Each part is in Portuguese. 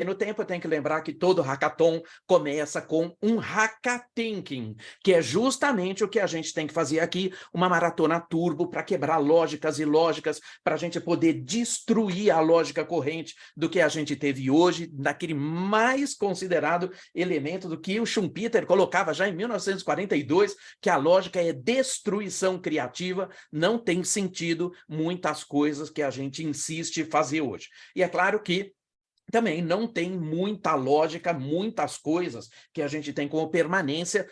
no tempo, eu tenho que lembrar que todo hackathon começa com um hacka-thinking, que é justamente o que a gente tem que fazer aqui, uma maratona turbo para quebrar lógicas e lógicas, para a gente poder destruir a lógica corrente do que a gente teve hoje, daquele mais considerado elemento do que o Schumpeter colocava já em 1942, que a lógica é destruição criativa, não tem sentido muitas coisas que a gente insiste em fazer hoje. E é claro que também não tem muita lógica, muitas coisas que a gente tem como permanência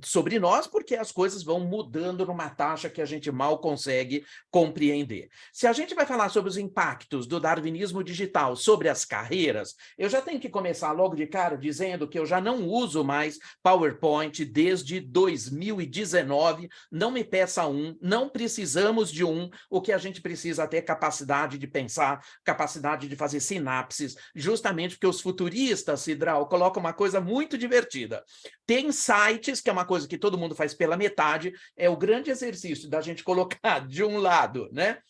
sobre nós, porque as coisas vão mudando numa taxa que a gente mal consegue compreender. Se a gente vai falar sobre os impactos do darwinismo digital sobre as carreiras, eu já tenho que começar logo de cara dizendo que eu já não uso mais PowerPoint desde 2019, não me peça um, não precisamos de um, o que a gente precisa é ter capacidade de pensar, capacidade de fazer sinapses, justamente porque os futuristas, Cidral, colocam uma coisa muito divertida. Tem sites, que é uma coisa que todo mundo faz pela metade, é o grande exercício da gente colocar de um lado, né,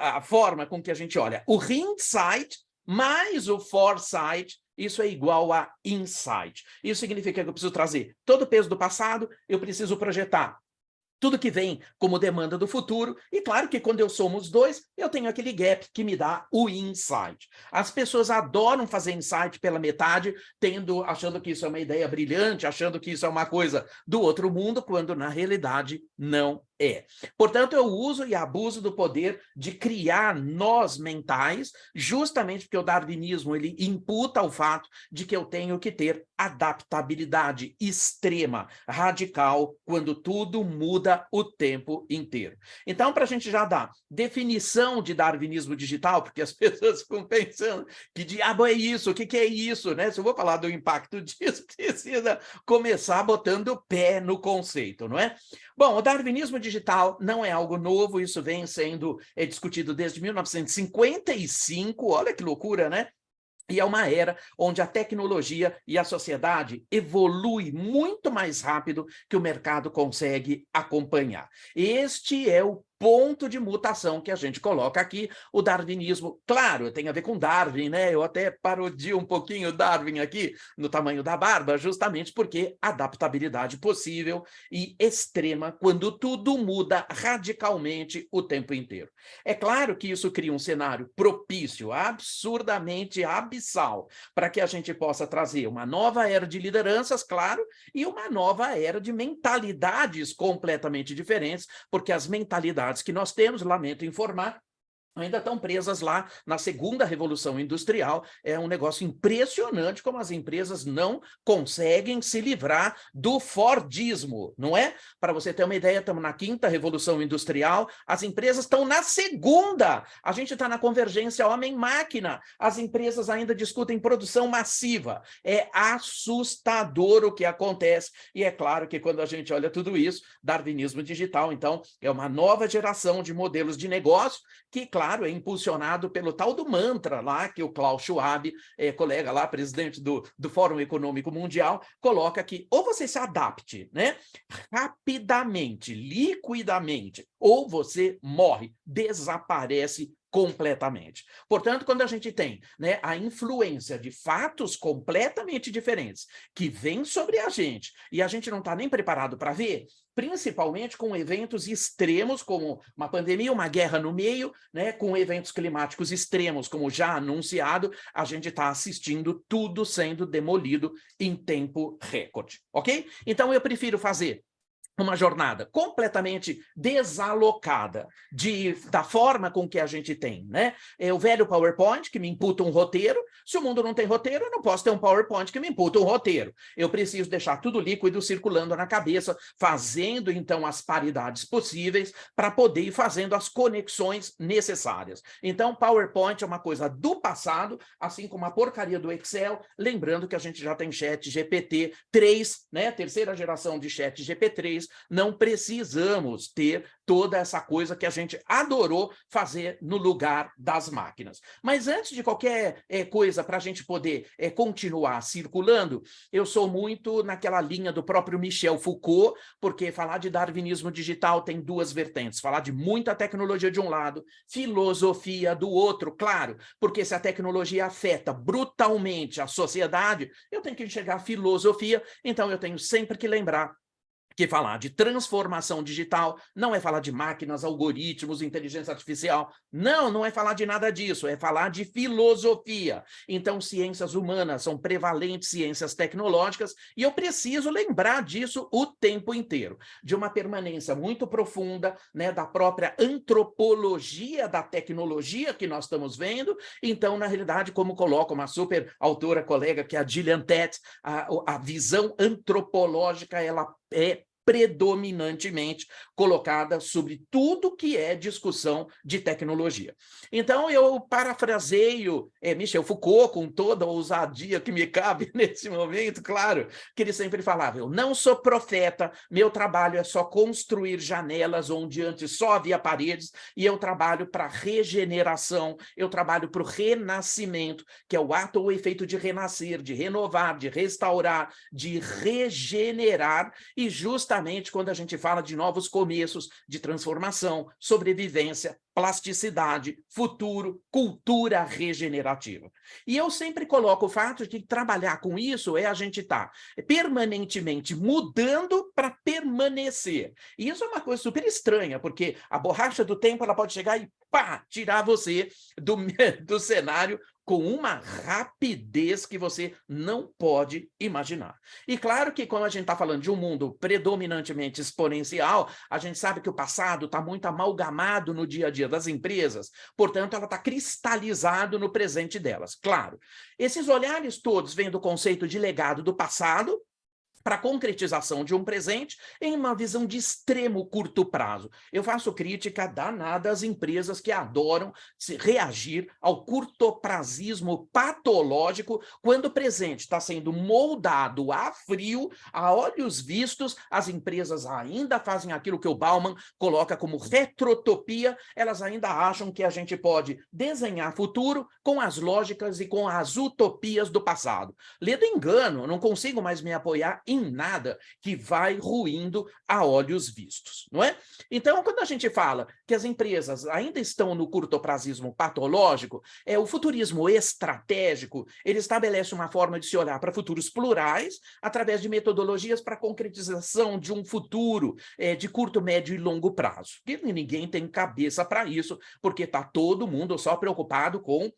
a forma com que a gente olha o hindsight mais o foresight, isso é igual a insight. Isso significa que eu preciso trazer todo o peso do passado, eu preciso projetar tudo que vem como demanda do futuro, e claro que quando eu somo os dois, eu tenho aquele gap que me dá o insight. As pessoas adoram fazer insight pela metade, achando que isso é uma ideia brilhante, achando que isso é uma coisa do outro mundo, quando na realidade não é. Portanto, eu uso e abuso do poder de criar nós mentais, justamente porque o darwinismo ele imputa o fato de que eu tenho que ter adaptabilidade extrema, radical, quando tudo muda o tempo inteiro. Então, para a gente já dar definição de darwinismo digital, porque as pessoas ficam pensando que diabo é isso, o que é isso, né? Se eu vou falar do impacto disso, precisa começar botando o pé no conceito, não é? Bom, o darwinismo digital não é algo novo, isso vem sendo discutido desde 1955, olha que loucura, né? E é uma era onde a tecnologia e a sociedade evolui muito mais rápido que o mercado consegue acompanhar. Este é o ponto de mutação que a gente coloca aqui, o darwinismo. Claro, tem a ver com Darwin, né? Eu até parodio um pouquinho Darwin aqui, no tamanho da barba, justamente porque adaptabilidade possível e extrema quando tudo muda radicalmente o tempo inteiro. É claro que isso cria um cenário propício, absurdamente abissal, para que a gente possa trazer uma nova era de lideranças, claro, e uma nova era de mentalidades completamente diferentes, porque as mentalidades que nós temos, lamento informar, ainda estão presas lá na segunda revolução industrial. É um negócio impressionante como as empresas não conseguem se livrar do Fordismo, não é? Para você ter uma ideia, estamos na quinta revolução industrial, as empresas estão na segunda. A gente está na convergência homem-máquina. As empresas ainda discutem produção massiva. É assustador o que acontece. E é claro que quando a gente olha tudo isso, darwinismo digital, então, é uma nova geração de modelos de negócio que, claro, é impulsionado pelo tal do mantra lá, que o Klaus Schwab, colega lá, presidente do Fórum Econômico Mundial, coloca que ou você se adapte, né, rapidamente, liquidamente, ou você morre, desaparece completamente. Portanto, quando a gente tem, né, a influência de fatos completamente diferentes que vêm sobre a gente e a gente não está nem preparado para ver, principalmente com eventos extremos como uma pandemia, uma guerra no meio, né, com eventos climáticos extremos, como já anunciado, a gente está assistindo tudo sendo demolido em tempo recorde, ok? Então eu prefiro fazer uma jornada completamente desalocada da forma com que a gente tem, né? É o velho PowerPoint que me imputa um roteiro. Se o mundo não tem roteiro, eu não posso ter um PowerPoint que me imputa um roteiro. Eu preciso deixar tudo líquido circulando na cabeça, fazendo então as paridades possíveis para poder ir fazendo as conexões necessárias. Então, PowerPoint é uma coisa do passado, assim como a porcaria do Excel, lembrando que a gente já tem Chat GPT 3, né? Terceira geração de Chat GPT 3, não precisamos ter toda essa coisa que a gente adorou fazer no lugar das máquinas. Mas antes de qualquer coisa para a gente poder continuar circulando, eu sou muito naquela linha do próprio Michel Foucault, porque falar de darwinismo digital tem duas vertentes, falar de muita tecnologia de um lado, filosofia do outro, claro, porque se a tecnologia afeta brutalmente a sociedade, eu tenho que enxergar a filosofia, então eu tenho sempre que lembrar que falar de transformação digital não é falar de máquinas, algoritmos, inteligência artificial. Não, não é falar de nada disso, é falar de filosofia. Então, ciências humanas são prevalentes ciências tecnológicas e eu preciso lembrar disso o tempo inteiro, de uma permanência muito profunda, né, da própria antropologia da tecnologia que nós estamos vendo. Então, na realidade, como coloca uma super autora colega, que é a Gillian Tett, a visão antropológica, ela é predominantemente colocada sobre tudo que é discussão de tecnologia. Então, eu parafraseio Michel Foucault com toda a ousadia que me cabe nesse momento, claro, que ele sempre falava, eu não sou profeta, meu trabalho é só construir janelas onde antes só havia paredes, e eu trabalho para regeneração, eu trabalho para o renascimento, que é o ato ou efeito de renascer, de renovar, de restaurar, de regenerar, e justamente quando a gente fala de novos começos, de transformação, sobrevivência, plasticidade, futuro, cultura regenerativa. E eu sempre coloco o fato de que trabalhar com isso é a gente estar permanentemente mudando para permanecer. E isso é uma coisa super estranha, porque a borracha do tempo ela pode chegar e pá, tirar você do cenário com uma rapidez que você não pode imaginar. E claro que quando a gente está falando de um mundo predominantemente exponencial, a gente sabe que o passado está muito amalgamado no dia a dia das empresas, portanto, ela está cristalizado no presente delas. Claro, esses olhares todos vêm do conceito de legado do passado, para a concretização de um presente em uma visão de extremo curto prazo. Eu faço crítica danada às empresas que adoram reagir ao curtoprazismo patológico quando o presente está sendo moldado a frio, a olhos vistos, as empresas ainda fazem aquilo que o Bauman coloca como retrotopia, elas ainda acham que a gente pode desenhar futuro com as lógicas e com as utopias do passado. Ledo engano, não consigo mais me apoiar em nada que vai ruindo a olhos vistos, não é? Então, quando a gente fala que as empresas ainda estão no curtoprazismo patológico, o futurismo estratégico, ele estabelece uma forma de se olhar para futuros plurais através de metodologias para a concretização de um futuro de curto, médio e longo prazo. E ninguém tem cabeça para isso, porque está todo mundo só preocupado com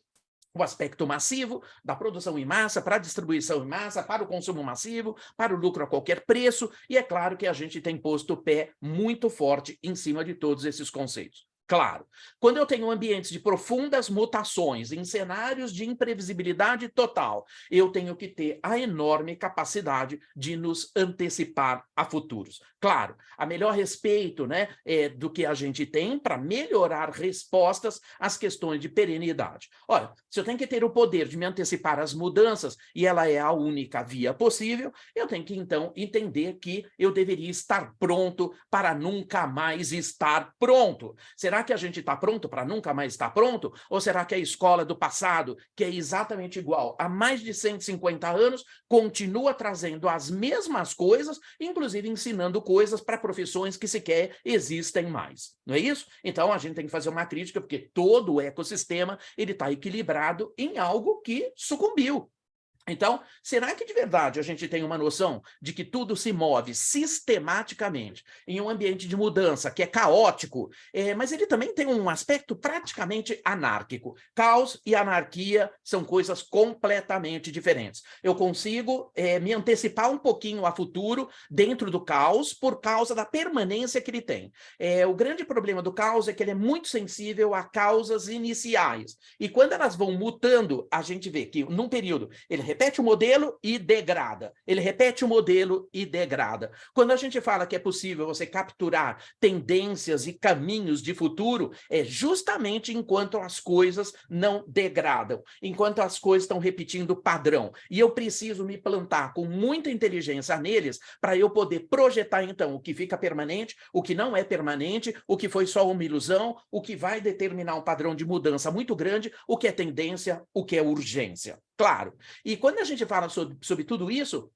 o aspecto massivo da produção em massa, para a distribuição em massa, para o consumo massivo, para o lucro a qualquer preço, e é claro que a gente tem posto o pé muito forte em cima de todos esses conceitos. Claro, quando eu tenho ambientes de profundas mutações, em cenários de imprevisibilidade total, eu tenho que ter a enorme capacidade de nos antecipar a futuros. Claro, a melhor respeito, né, do que a gente tem para melhorar respostas às questões de perenidade. Olha, se eu tenho que ter o poder de me antecipar às mudanças, e ela é a única via possível, eu tenho que, então, entender que eu deveria estar pronto para nunca mais estar pronto. Será que a gente está pronto para nunca mais estar pronto? Ou será que a escola do passado, que é exatamente igual há mais de 150 anos, continua trazendo as mesmas coisas, inclusive ensinando coisas para profissões que sequer existem mais? Não é isso? Então, a gente tem que fazer uma crítica, porque todo o ecossistema está equilibrado em algo que sucumbiu. Então, será que de verdade a gente tem uma noção de que tudo se move sistematicamente em um ambiente de mudança que é caótico, mas ele também tem um aspecto praticamente anárquico? Caos e anarquia são coisas completamente diferentes. Eu consigo me antecipar um pouquinho a futuro dentro do caos por causa da permanência que ele tem. O grande problema do caos é que ele é muito sensível a causas iniciais. E quando elas vão mutando, a gente vê que num período ele repete o modelo e degrada. Ele repete o modelo e degrada. Quando a gente fala que é possível você capturar tendências e caminhos de futuro, é justamente enquanto as coisas não degradam, enquanto as coisas estão repetindo padrão. E eu preciso me plantar com muita inteligência neles para eu poder projetar, então, o que fica permanente, o que não é permanente, o que foi só uma ilusão, o que vai determinar um padrão de mudança muito grande, o que é tendência, o que é urgência. Claro. E quando a gente fala sobre tudo isso,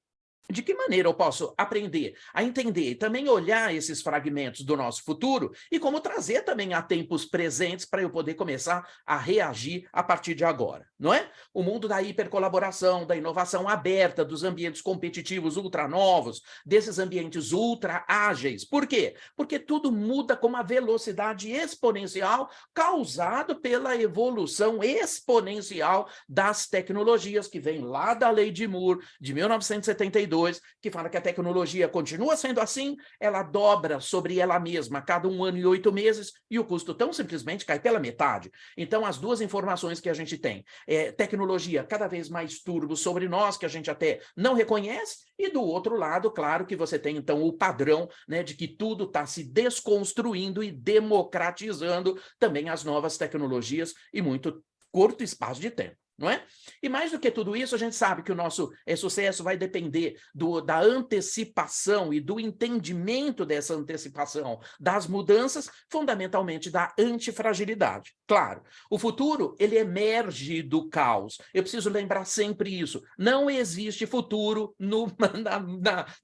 de que maneira eu posso aprender a entender e também olhar esses fragmentos do nosso futuro e como trazer também a tempos presentes para eu poder começar a reagir a partir de agora, não é? O mundo da hipercolaboração, da inovação aberta, dos ambientes competitivos ultra novos, desses ambientes ultra ágeis. Por quê? Porque tudo muda com uma velocidade exponencial causado pela evolução exponencial das tecnologias que vem lá da Lei de Moore, de 1972, que fala que a tecnologia continua sendo assim, ela dobra sobre ela mesma a cada 1 ano e 8 meses e o custo tão simplesmente cai pela metade. Então, as duas informações que a gente tem é tecnologia cada vez mais turbo sobre nós, que a gente até não reconhece, e do outro lado, claro que você tem, então, o padrão, né, de que tudo está se desconstruindo e democratizando também as novas tecnologias em muito curto espaço de tempo. Não é? E mais do que tudo isso, a gente sabe que o nosso sucesso vai depender da antecipação e do entendimento dessa antecipação das mudanças, fundamentalmente da antifragilidade. Claro, o futuro, ele emerge do caos. Eu preciso lembrar sempre isso. Não existe futuro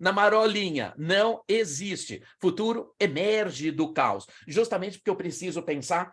na marolinha. Não existe. Futuro emerge do caos. Justamente porque eu preciso pensar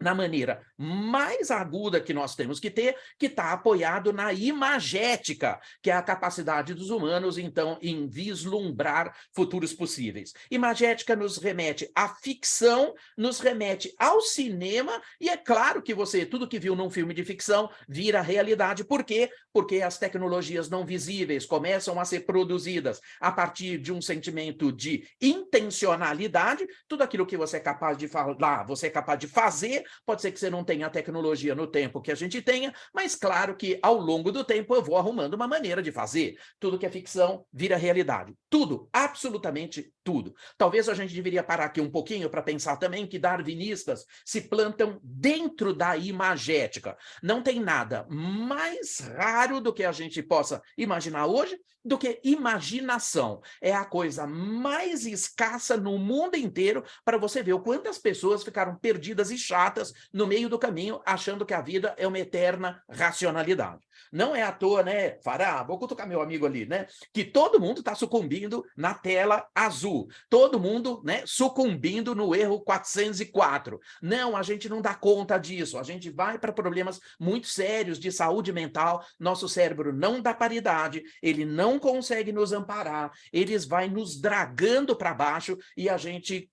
na maneira mais aguda que nós temos que ter, que está apoiado na imagética, que é a capacidade dos humanos, então, em vislumbrar futuros possíveis. Imagética nos remete à ficção, nos remete ao cinema, e é claro que você, tudo que viu num filme de ficção, vira realidade. Por quê? Porque as tecnologias não visíveis começam a ser produzidas a partir de um sentimento de intencionalidade, tudo aquilo que você é capaz de falar, você é capaz de fazer. Pode ser que você não tenha a tecnologia no tempo que a gente tenha, mas claro que ao longo do tempo eu vou arrumando uma maneira de fazer. Tudo que é ficção vira realidade. Tudo, absolutamente tudo. Talvez a gente deveria parar aqui um pouquinho para pensar também que darwinistas se plantam dentro da imagética. Não tem nada mais raro do que a gente possa imaginar hoje do que imaginação. É a coisa mais escassa no mundo inteiro para você ver o quantas pessoas ficaram perdidas e chatas no meio do caminho, achando que a vida é uma eterna racionalidade. Não é à toa, né, Fará, vou cutucar meu amigo ali, né, que todo mundo está sucumbindo na tela azul. Todo mundo, né, sucumbindo no erro 404. Não, a gente não dá conta disso. A gente vai para problemas muito sérios de saúde mental. Nosso cérebro não dá paridade, ele não consegue nos amparar, eles vai nos dragando para baixo e a gente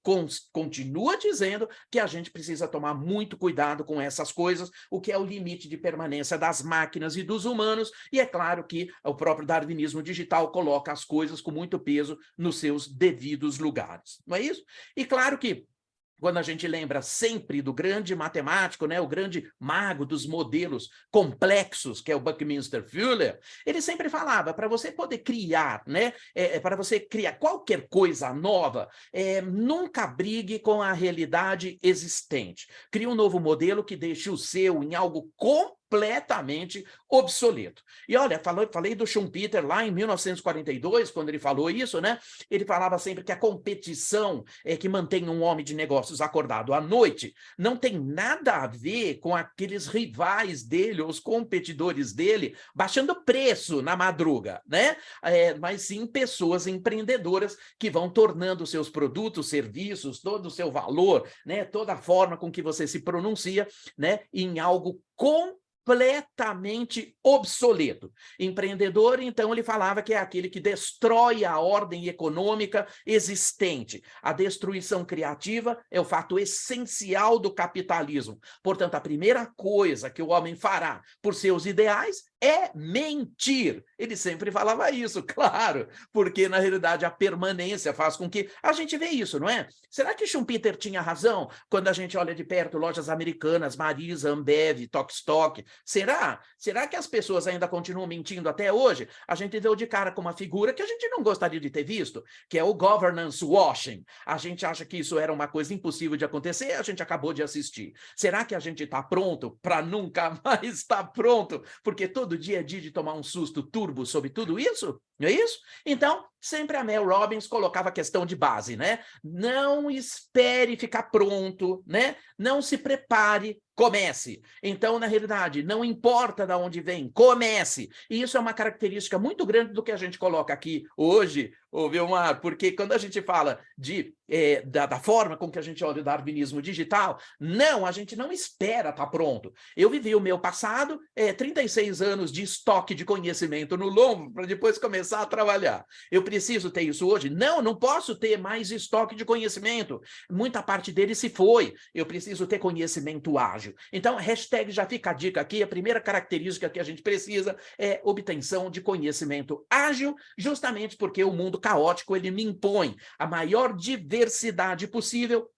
continua dizendo que a gente precisa tomar muito cuidado com essas coisas, o que é o limite de permanência das máquinas e dos humanos, e é claro que o próprio darwinismo digital coloca as coisas com muito peso nos seus devidos lugares, não é isso? E claro que quando a gente lembra sempre do grande matemático, né, o grande mago dos modelos complexos, que é o Buckminster Fuller, ele sempre falava, para você poder criar, né, para você criar qualquer coisa nova, nunca brigue com a realidade existente. Crie um novo modelo que deixe o seu em algo completamente obsoleto. E olha, falei do Schumpeter lá em 1942, quando ele falou isso, né? Ele falava sempre que a competição é que mantém um homem de negócios acordado à noite, não tem nada a ver com aqueles rivais dele, os competidores dele, baixando preço na madruga, né? Mas sim pessoas empreendedoras que vão tornando seus produtos, serviços, todo o seu valor, né? Toda a forma com que você se pronuncia, né? Em algo completamente obsoleto. Empreendedor, então, ele falava que é aquele que destrói a ordem econômica existente. A destruição criativa é o fato essencial do capitalismo. Portanto, a primeira coisa que o homem fará por seus ideais é mentir. Ele sempre falava isso, claro, porque na realidade a permanência faz com que a gente vê isso, não é? Será que Schumpeter tinha razão quando a gente olha de perto lojas americanas, Marisa, Ambev, Tok-Stock? Será? Será que as pessoas ainda continuam mentindo até hoje? A gente deu de cara com uma figura que a gente não gostaria de ter visto, que é o governance washing. A gente acha que isso era uma coisa impossível de acontecer, a gente acabou de assistir. Será que a gente está pronto para nunca mais estar pronto? Porque todo dia é dia de tomar um susto turbo sobre tudo isso? Não é isso? Então, sempre a Mel Robbins colocava a questão de base, né? Não espere ficar pronto, né? Não se prepare, comece. Então, na realidade, não importa de onde vem, comece. E isso é uma característica muito grande do que a gente coloca aqui hoje, ô Vilmar, porque quando a gente fala da forma com que a gente olha o darwinismo digital, não, a gente não espera estar pronto. Eu vivi o meu passado, 36 anos de estoque de conhecimento no lombo, para depois começar a trabalhar. Eu preciso ter isso hoje? Não, não posso ter mais estoque de conhecimento. Muita parte dele se foi. Eu preciso ter conhecimento ágil. Então, hashtag já fica a dica aqui, a primeira característica que a gente precisa é obtenção de conhecimento ágil, justamente porque o mundo caótico, ele me impõe a maior diversidade possível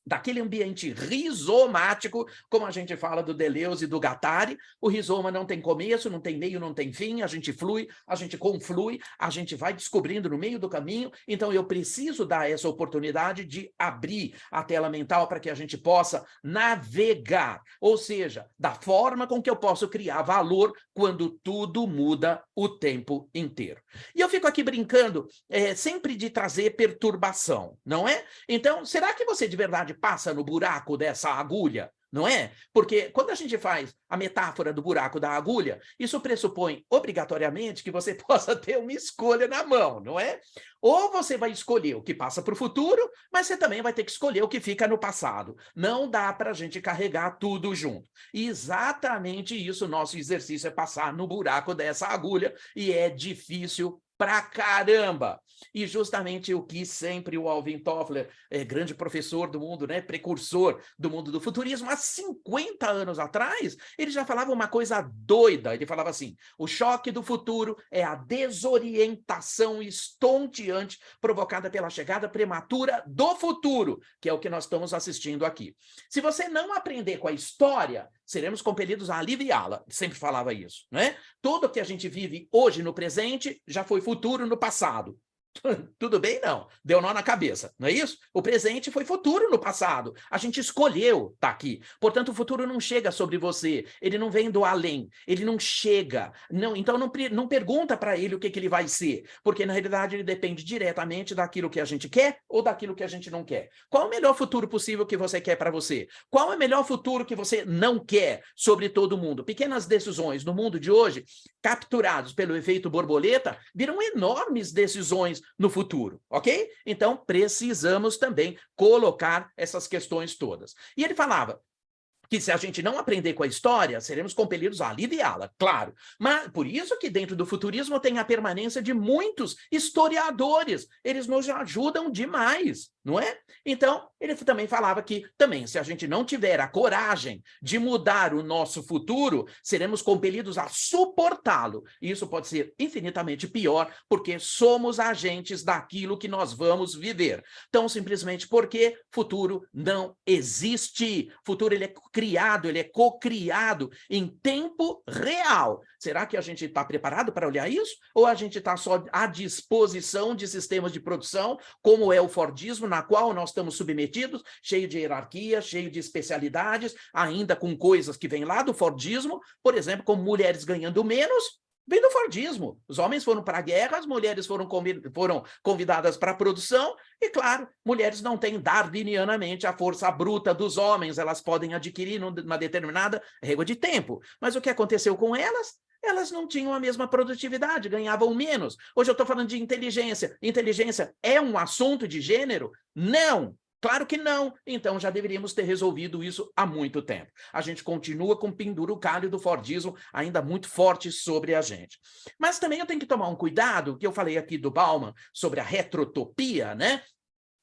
daquele ambiente rizomático, como a gente fala do Deleuze e do Guattari. O rizoma não tem começo, não tem meio, não tem fim, a gente flui, a gente conflui, a gente vai descobrindo no meio do caminho. Então eu preciso dar essa oportunidade de abrir a tela mental para que a gente possa navegar, ou seja, da forma com que eu posso criar valor quando tudo muda o tempo inteiro. E eu fico aqui brincando sempre de trazer perturbação, não é? Então, será que você de verdade passa no buraco dessa agulha? Não é? Porque quando a gente faz a metáfora do buraco da agulha, isso pressupõe obrigatoriamente que você possa ter uma escolha na mão, não é? Ou você vai escolher o que passa para o futuro, mas você também vai ter que escolher o que fica no passado. Não dá para a gente carregar tudo junto. E exatamente isso, nosso exercício é passar no buraco dessa agulha, e é difícil pra caramba. E justamente o que sempre o Alvin Toffler, grande professor do mundo, né, precursor do mundo do futurismo, há 50 anos atrás, ele já falava uma coisa doida. Ele falava assim: o choque do futuro é a desorientação estonteante provocada pela chegada prematura do futuro, que é o que nós estamos assistindo aqui. Se você não aprender com a história, seremos compelidos a aliviá-la. Sempre falava isso, né? Tudo que a gente vive hoje no presente já foi futuro no passado. Tudo bem? Não. Deu nó na cabeça, não é isso? O presente foi futuro no passado. A gente escolheu estar aqui. Portanto, o futuro não chega sobre você. Ele não vem do além. Ele não chega. Não, então, não pergunta para ele o que ele vai ser. Porque, na realidade, ele depende diretamente daquilo que a gente quer ou daquilo que a gente não quer. Qual é o melhor futuro possível que você quer para você? Qual é o melhor futuro que você não quer sobre todo mundo? Pequenas decisões no mundo de hoje, capturados pelo efeito borboleta, viram enormes decisões no futuro, ok? Então, precisamos também colocar essas questões todas. E ele falava que se a gente não aprender com a história, seremos compelidos a aliviá-la, claro. Mas por isso que dentro do futurismo tem a permanência de muitos historiadores. Eles nos ajudam demais, não é? Então, ele também falava que, também, se a gente não tiver a coragem de mudar o nosso futuro, seremos compelidos a suportá-lo. E isso pode ser infinitamente pior, porque somos agentes daquilo que nós vamos viver. Tão simplesmente porque futuro não existe. Futuro, ele é criado, ele é co-criado em tempo real. Será que a gente está preparado para olhar isso? Ou a gente está só à disposição de sistemas de produção, como é o Fordismo, na qual nós estamos submetidos, cheio de hierarquia, cheio de especialidades, ainda com coisas que vêm lá do Fordismo, por exemplo, como mulheres ganhando menos, vem do Fordismo. Os homens foram para a guerra, as mulheres foram convidadas para a produção, e claro, mulheres não têm darwinianamente a força bruta dos homens, elas podem adquirir numa determinada régua de tempo. Mas o que aconteceu com elas? Elas não tinham a mesma produtividade, ganhavam menos. Hoje eu estou falando de inteligência. Inteligência é um assunto de gênero? Não! Claro que não. Então já deveríamos ter resolvido isso há muito tempo. A gente continua com o penduricalho do Fordismo ainda muito forte sobre a gente. Mas também eu tenho que tomar um cuidado, que eu falei aqui do Bauman sobre a retrotopia, né?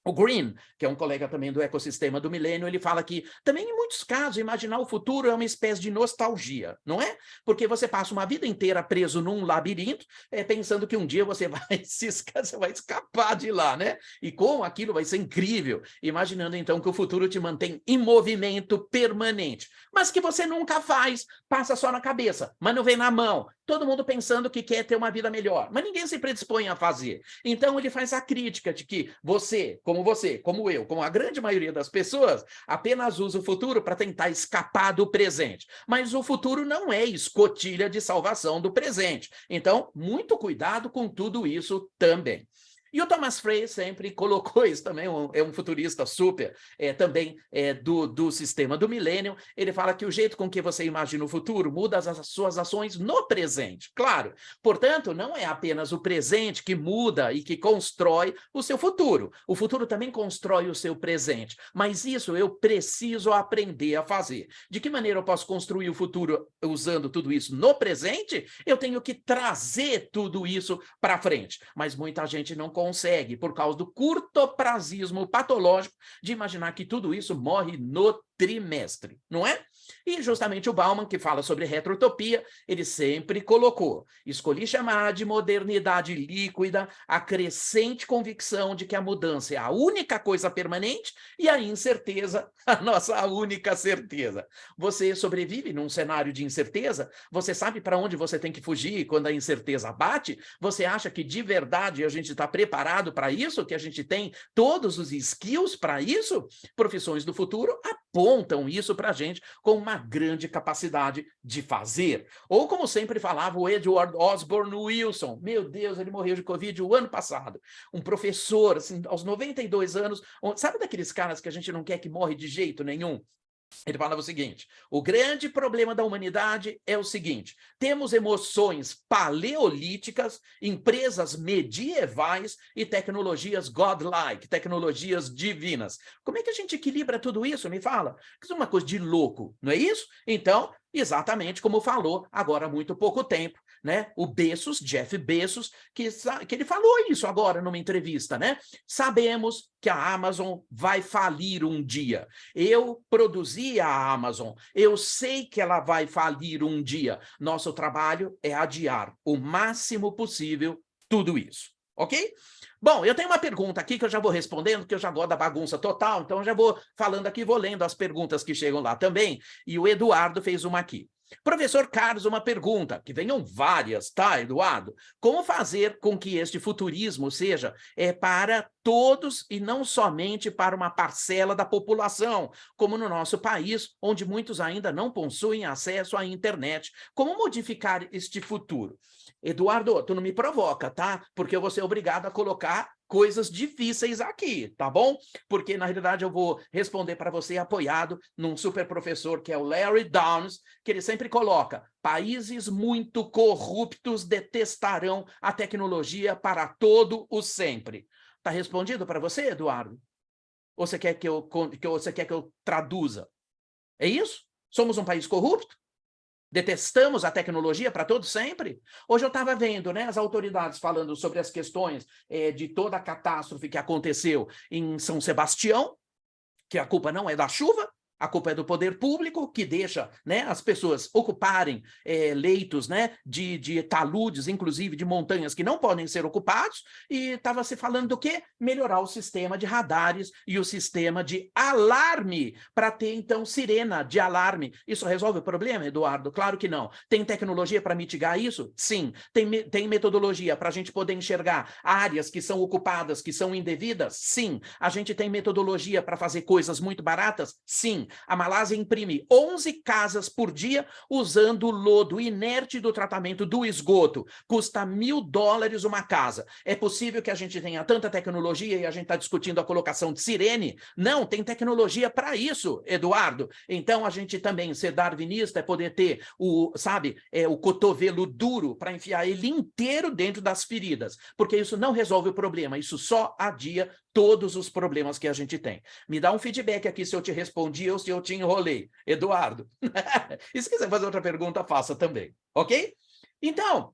O Green, que é um colega também do ecossistema do milênio, ele fala que também em muitos casos imaginar o futuro é uma espécie de nostalgia, não é? Porque você passa uma vida inteira preso num labirinto, pensando que um dia você vai você vai escapar de lá, né? E como aquilo vai ser incrível, imaginando então que o futuro te mantém em movimento permanente, mas que você nunca faz, passa só na cabeça, mas não vem na mão. Todo mundo pensando que quer ter uma vida melhor, mas ninguém se predispõe a fazer. Então ele faz a crítica de que você, como eu, como a grande maioria das pessoas, apenas usa o futuro para tentar escapar do presente. Mas o futuro não é escotilha de salvação do presente. Então, muito cuidado com tudo isso também. E o Thomas Frey sempre colocou isso também, é um futurista super, também do sistema do milênio. Ele fala que o jeito com que você imagina o futuro muda as suas ações no presente. Claro, portanto, não é apenas o presente que muda e que constrói o seu futuro. O futuro também constrói o seu presente. Mas isso eu preciso aprender a fazer. De que maneira eu posso construir o futuro usando tudo isso no presente? Eu tenho que trazer tudo isso para frente. Mas muita gente não consegue, por causa do curtoprazismo patológico de imaginar que tudo isso morre no trimestre, não é? E justamente o Bauman, que fala sobre retrotopia, ele sempre colocou: escolhi chamar de modernidade líquida a crescente convicção de que a mudança é a única coisa permanente e a incerteza a nossa única certeza. Você sobrevive num cenário de incerteza? Você sabe para onde você tem que fugir quando a incerteza bate? Você acha que de verdade a gente está preparado para isso? Que a gente tem todos os skills para isso? Profissões do futuro apontam isso para a gente com uma grande capacidade de fazer. Ou como sempre falava o Edward Osborne Wilson, meu Deus, ele morreu de Covid o ano passado, um professor, assim, aos 92 anos, sabe daqueles caras que a gente não quer que morre de jeito nenhum? Ele falava o seguinte: o grande problema da humanidade é o seguinte: temos emoções paleolíticas, empresas medievais e tecnologias godlike, tecnologias divinas. Como é que a gente equilibra tudo isso? Me fala. Isso é uma coisa de louco, não é isso? Então, exatamente como falou agora há muito pouco tempo, né? O Bezos, Jeff Bezos, que ele falou isso agora numa entrevista, né? Sabemos que a Amazon vai falir um dia. Eu produzi a Amazon, eu sei que ela vai falir um dia. Nosso trabalho é adiar o máximo possível tudo isso, ok? Bom, eu tenho uma pergunta aqui que eu já vou respondendo, porque eu já gosto da bagunça total, então eu já vou falando aqui, vou lendo as perguntas que chegam lá também, e o Eduardo fez uma aqui. Professor Carlos, uma pergunta, que venham várias, tá, Eduardo? Como fazer com que este futurismo seja para todos e não somente para uma parcela da população, como no nosso país, onde muitos ainda não possuem acesso à internet? Como modificar este futuro? Eduardo, tu não me provoca, tá? Porque eu vou ser obrigado a colocar coisas difíceis aqui, tá bom? Porque, na realidade, eu vou responder para você apoiado num super professor que é o Larry Downes, que ele sempre coloca: países muito corruptos detestarão a tecnologia para todo o sempre. Tá respondido para você, Eduardo? Ou você quer você quer que eu traduza? É isso? Somos um país corrupto? Detestamos a tecnologia para todo sempre? Hoje eu estava vendo, né, as autoridades falando sobre as questões de toda a catástrofe que aconteceu em São Sebastião, que a culpa não é da chuva, a culpa é do poder público, que deixa, né, as pessoas ocuparem leitos, né, de taludes, inclusive de montanhas que não podem ser ocupados, e estava se falando do quê? Melhorar o sistema de radares e o sistema de alarme, para ter, então, sirena de alarme. Isso resolve o problema, Eduardo? Claro que não. Tem tecnologia para mitigar isso? Sim. Tem metodologia para a gente poder enxergar áreas que são ocupadas, que são indevidas? Sim. A gente tem metodologia para fazer coisas muito baratas? Sim. A Malásia imprime 11 casas por dia usando o lodo inerte do tratamento do esgoto. Custa $1.000 uma casa. É possível que a gente tenha tanta tecnologia e a gente está discutindo a colocação de sirene? Não, tem tecnologia para isso, Eduardo. Então, a gente também, ser darwinista, é poder ter o cotovelo duro para enfiar ele inteiro dentro das feridas, porque isso não resolve o problema, isso só adia todos os problemas que a gente tem. Me dá um feedback aqui se eu te respondi ou se eu te enrolei, Eduardo. E se quiser fazer outra pergunta, faça também, ok? Então,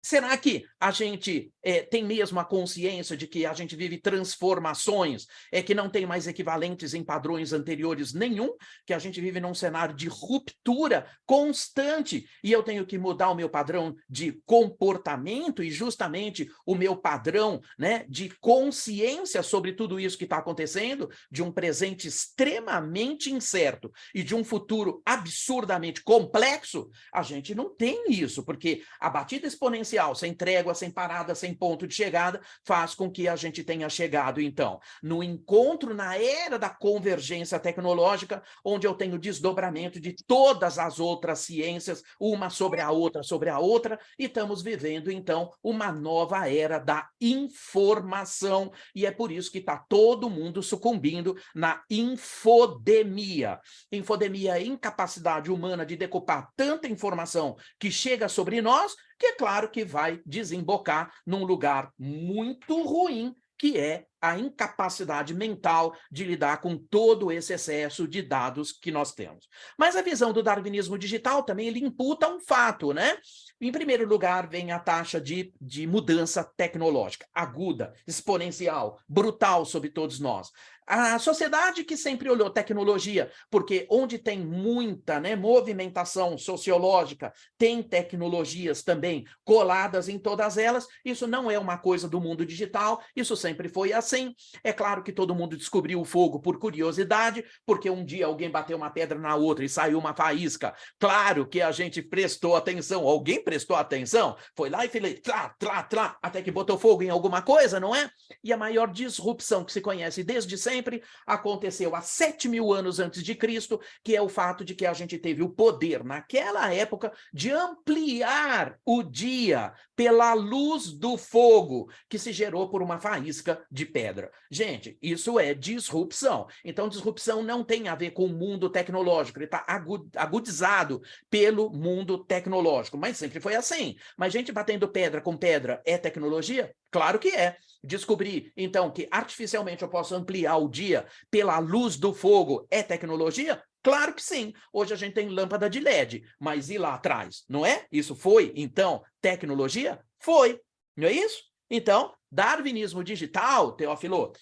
Será que a gente tem mesmo a consciência de que a gente vive transformações, que não tem mais equivalentes em padrões anteriores nenhum, que a gente vive num cenário de ruptura constante e eu tenho que mudar o meu padrão de comportamento e justamente o meu padrão, né, de consciência sobre tudo isso que está acontecendo, de um presente extremamente incerto e de um futuro absurdamente complexo? A gente não tem isso, porque a batida exponencial, sem trégua, sem parada, sem ponto de chegada, faz com que a gente tenha chegado, então, no encontro, na era da convergência tecnológica, onde eu tenho desdobramento de todas as outras ciências, uma sobre a outra, e estamos vivendo, então, uma nova era da informação, e é por isso que está todo mundo sucumbindo na infodemia. Infodemia é a incapacidade humana de decupar tanta informação que chega sobre nós, que é claro que vai desembocar num lugar muito ruim, que é a incapacidade mental de lidar com todo esse excesso de dados que nós temos. Mas a visão do darwinismo digital também ele imputa um fato, né? Em primeiro lugar, vem a taxa de mudança tecnológica, aguda, exponencial, brutal sobre todos nós. A sociedade que sempre olhou tecnologia, porque onde tem muita, né, movimentação sociológica, tem tecnologias também coladas em todas elas, isso não é uma coisa do mundo digital, isso sempre foi assim. É claro que todo mundo descobriu o fogo por curiosidade, porque um dia alguém bateu uma pedra na outra e saiu uma faísca. Claro que a gente prestou atenção, alguém prestou atenção, foi lá e fez trá, até que botou fogo em alguma coisa, não é? E a maior disrupção que se conhece desde sempre aconteceu há 7.000 anos antes de Cristo, que é o fato de que a gente teve o poder, naquela época, de ampliar o dia pela luz do fogo, que se gerou por uma faísca de pedra. Gente, isso é disrupção. Então, disrupção não tem a ver com o mundo tecnológico, ele está agudizado pelo mundo tecnológico, mas sempre foi assim. Mas gente batendo pedra com pedra é tecnologia? Claro que é. Descobrir, então, que artificialmente eu posso ampliar o dia pela luz do fogo é tecnologia? Claro que sim. Hoje a gente tem lâmpada de LED, mas e lá atrás, não é? Isso foi, então, tecnologia? Foi. Não é isso? Então, darwinismo digital, Teófilo,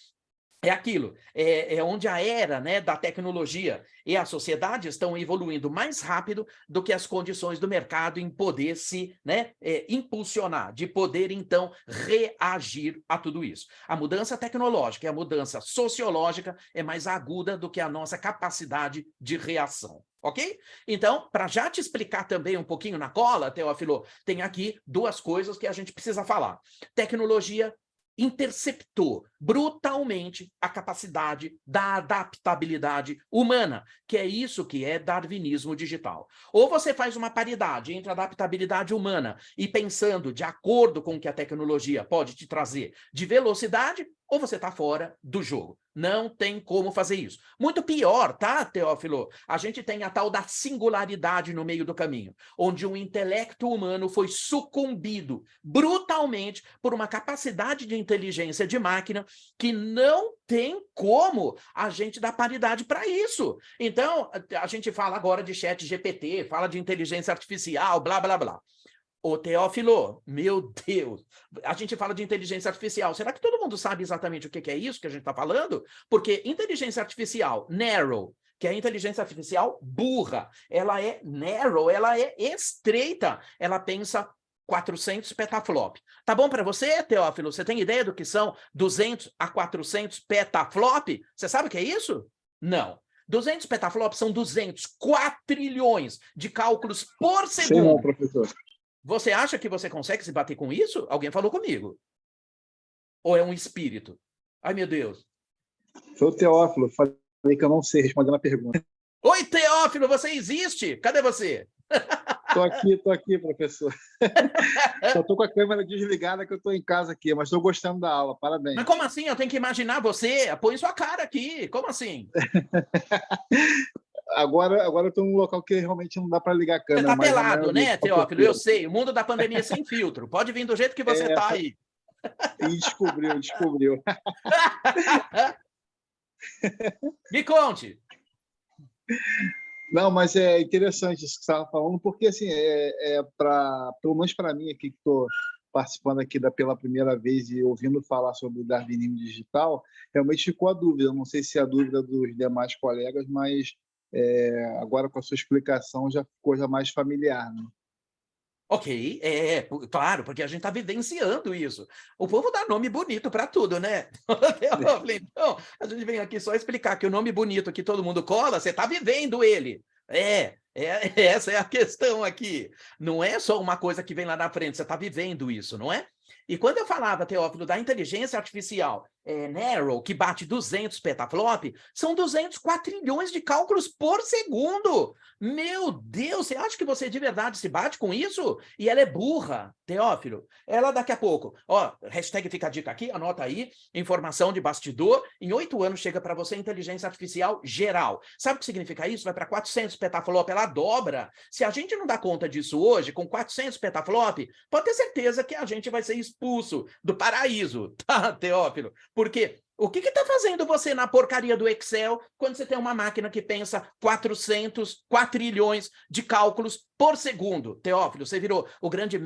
é aquilo, é onde a era, né, da tecnologia e a sociedade estão evoluindo mais rápido do que as condições do mercado em poder se, né, impulsionar, de poder, então, reagir a tudo isso. A mudança tecnológica e a mudança sociológica é mais aguda do que a nossa capacidade de reação. Ok? Então, para já te explicar também um pouquinho na cola, Teófilo, tem aqui duas coisas que a gente precisa falar. Tecnologia interceptou brutalmente a capacidade da adaptabilidade humana, que é isso que é darwinismo digital. Ou você faz uma paridade entre a adaptabilidade humana e pensando de acordo com o que a tecnologia pode te trazer de velocidade, ou você está fora do jogo. Não tem como fazer isso. Muito pior, tá, Teófilo? A gente tem a tal da singularidade no meio do caminho, onde o intelecto humano foi sucumbido brutalmente por uma capacidade de inteligência de máquina que não tem como a gente dar paridade para isso. Então, a gente fala agora de chat GPT, fala de inteligência artificial, blá, blá, blá. Ô, Teófilo, meu Deus, a gente fala de inteligência artificial. Será que todo mundo sabe exatamente o que é isso que a gente está falando? Porque inteligência artificial, narrow, que é a inteligência artificial burra, ela é narrow, ela é estreita, ela pensa 400 petaflop. Tá bom para você, Teófilo? Você tem ideia do que são 200 a 400 petaflop? Você sabe o que é isso? Não. 200 petaflops são 200 quatrilhões de cálculos por segundo. Sim, não, professor. Você acha que você consegue se bater com isso? Alguém falou comigo. Ou é um espírito? Ai, meu Deus. Foi o Teófilo, falei que eu não sei respondendo a pergunta. Oi, Teófilo, você existe? Cadê você? Tô aqui, professor. Só tô com a câmera desligada que eu tô em casa aqui, mas estou gostando da aula, parabéns. Mas como assim? Eu tenho que imaginar você? Põe sua cara aqui. Como assim? Agora eu estou num local que realmente não dá para ligar a câmera. Você está pelado, né, Teófilo? Eu sei. O mundo da pandemia é sem filtro. Pode vir do jeito que você está aí. E descobriu. Me conte. Não, mas é interessante isso que você estava falando, porque assim, pelo menos para mim aqui que estou participando aqui pela primeira vez e ouvindo falar sobre o darwinismo digital, realmente ficou a dúvida. Eu não sei se é a dúvida dos demais colegas, mas agora com a sua explicação já ficou mais familiar, né? Ok, claro, porque a gente está vivenciando isso. O povo dá nome bonito para tudo, né? Então, a gente vem aqui só explicar que o nome bonito que todo mundo cola, você está vivendo ele. Essa é a questão aqui. Não é só uma coisa que vem lá na frente, você está vivendo isso, não é? E quando eu falava, Teófilo, da inteligência artificial Narrow, que bate 200 petaflop, são 200 quatrilhões de cálculos por segundo. Meu Deus, você acha que você de verdade se bate com isso? E ela é burra, Teófilo. Ela daqui a pouco, hashtag fica a dica aqui, anota aí, informação de bastidor, em 8 anos chega para você inteligência artificial geral. Sabe o que significa isso? Vai para 400 petaflop, ela dobra. Se a gente não dá conta disso hoje, com 400 petaflop, pode ter certeza que a gente vai ser expulso do paraíso, tá, Teófilo? Porque o que está fazendo você na porcaria do Excel quando você tem uma máquina que pensa 400 quatrilhões de cálculos por segundo? Teófilo, você virou o grande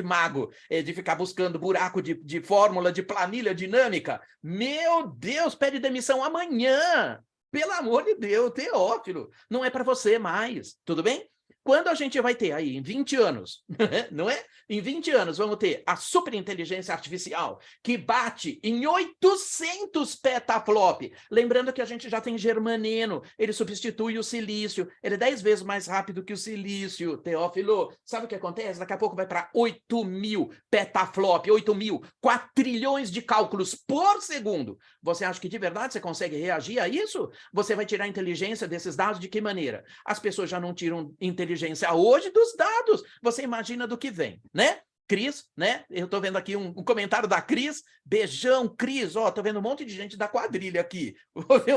mago de ficar buscando buraco de fórmula, de planilha dinâmica? Meu Deus, pede demissão amanhã! Pelo amor de Deus, Teófilo, não é para você mais, tudo bem? Quando a gente vai ter aí, em 20 anos, não é? Em 20 anos, vamos ter a superinteligência artificial, que bate em 800 petaflop. Lembrando que a gente já tem germaneno, ele substitui o silício, ele é 10 vezes mais rápido que o silício, Teófilo. Sabe o que acontece? Daqui a pouco vai para 8.000 petaflop, 8.000 quatrilhões de cálculos por segundo. Você acha que de verdade você consegue reagir a isso? Você vai tirar a inteligência desses dados de que maneira? As pessoas já não tiram inteligência hoje dos dados. Você imagina do que vem, né? Cris, né? Eu tô vendo aqui um comentário da Cris. Beijão, Cris. Ó, tô vendo um monte de gente da quadrilha aqui. Vou ver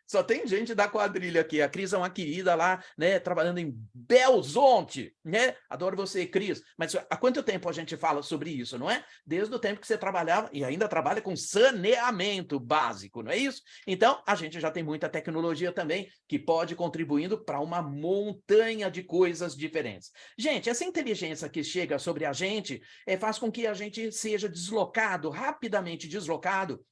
só tem gente da quadrilha aqui. A Cris é uma querida lá, né? Trabalhando em Belzonte, né? Adoro você, Cris. Mas há quanto tempo a gente fala sobre isso, não é? Desde o tempo que você trabalhava e ainda trabalha com saneamento básico, não é isso? Então, a gente já tem muita tecnologia também que pode contribuindo para uma montanha de coisas diferentes. Gente, essa inteligência que chega sobre a gente faz com que a gente seja deslocado, rapidamente deslocado,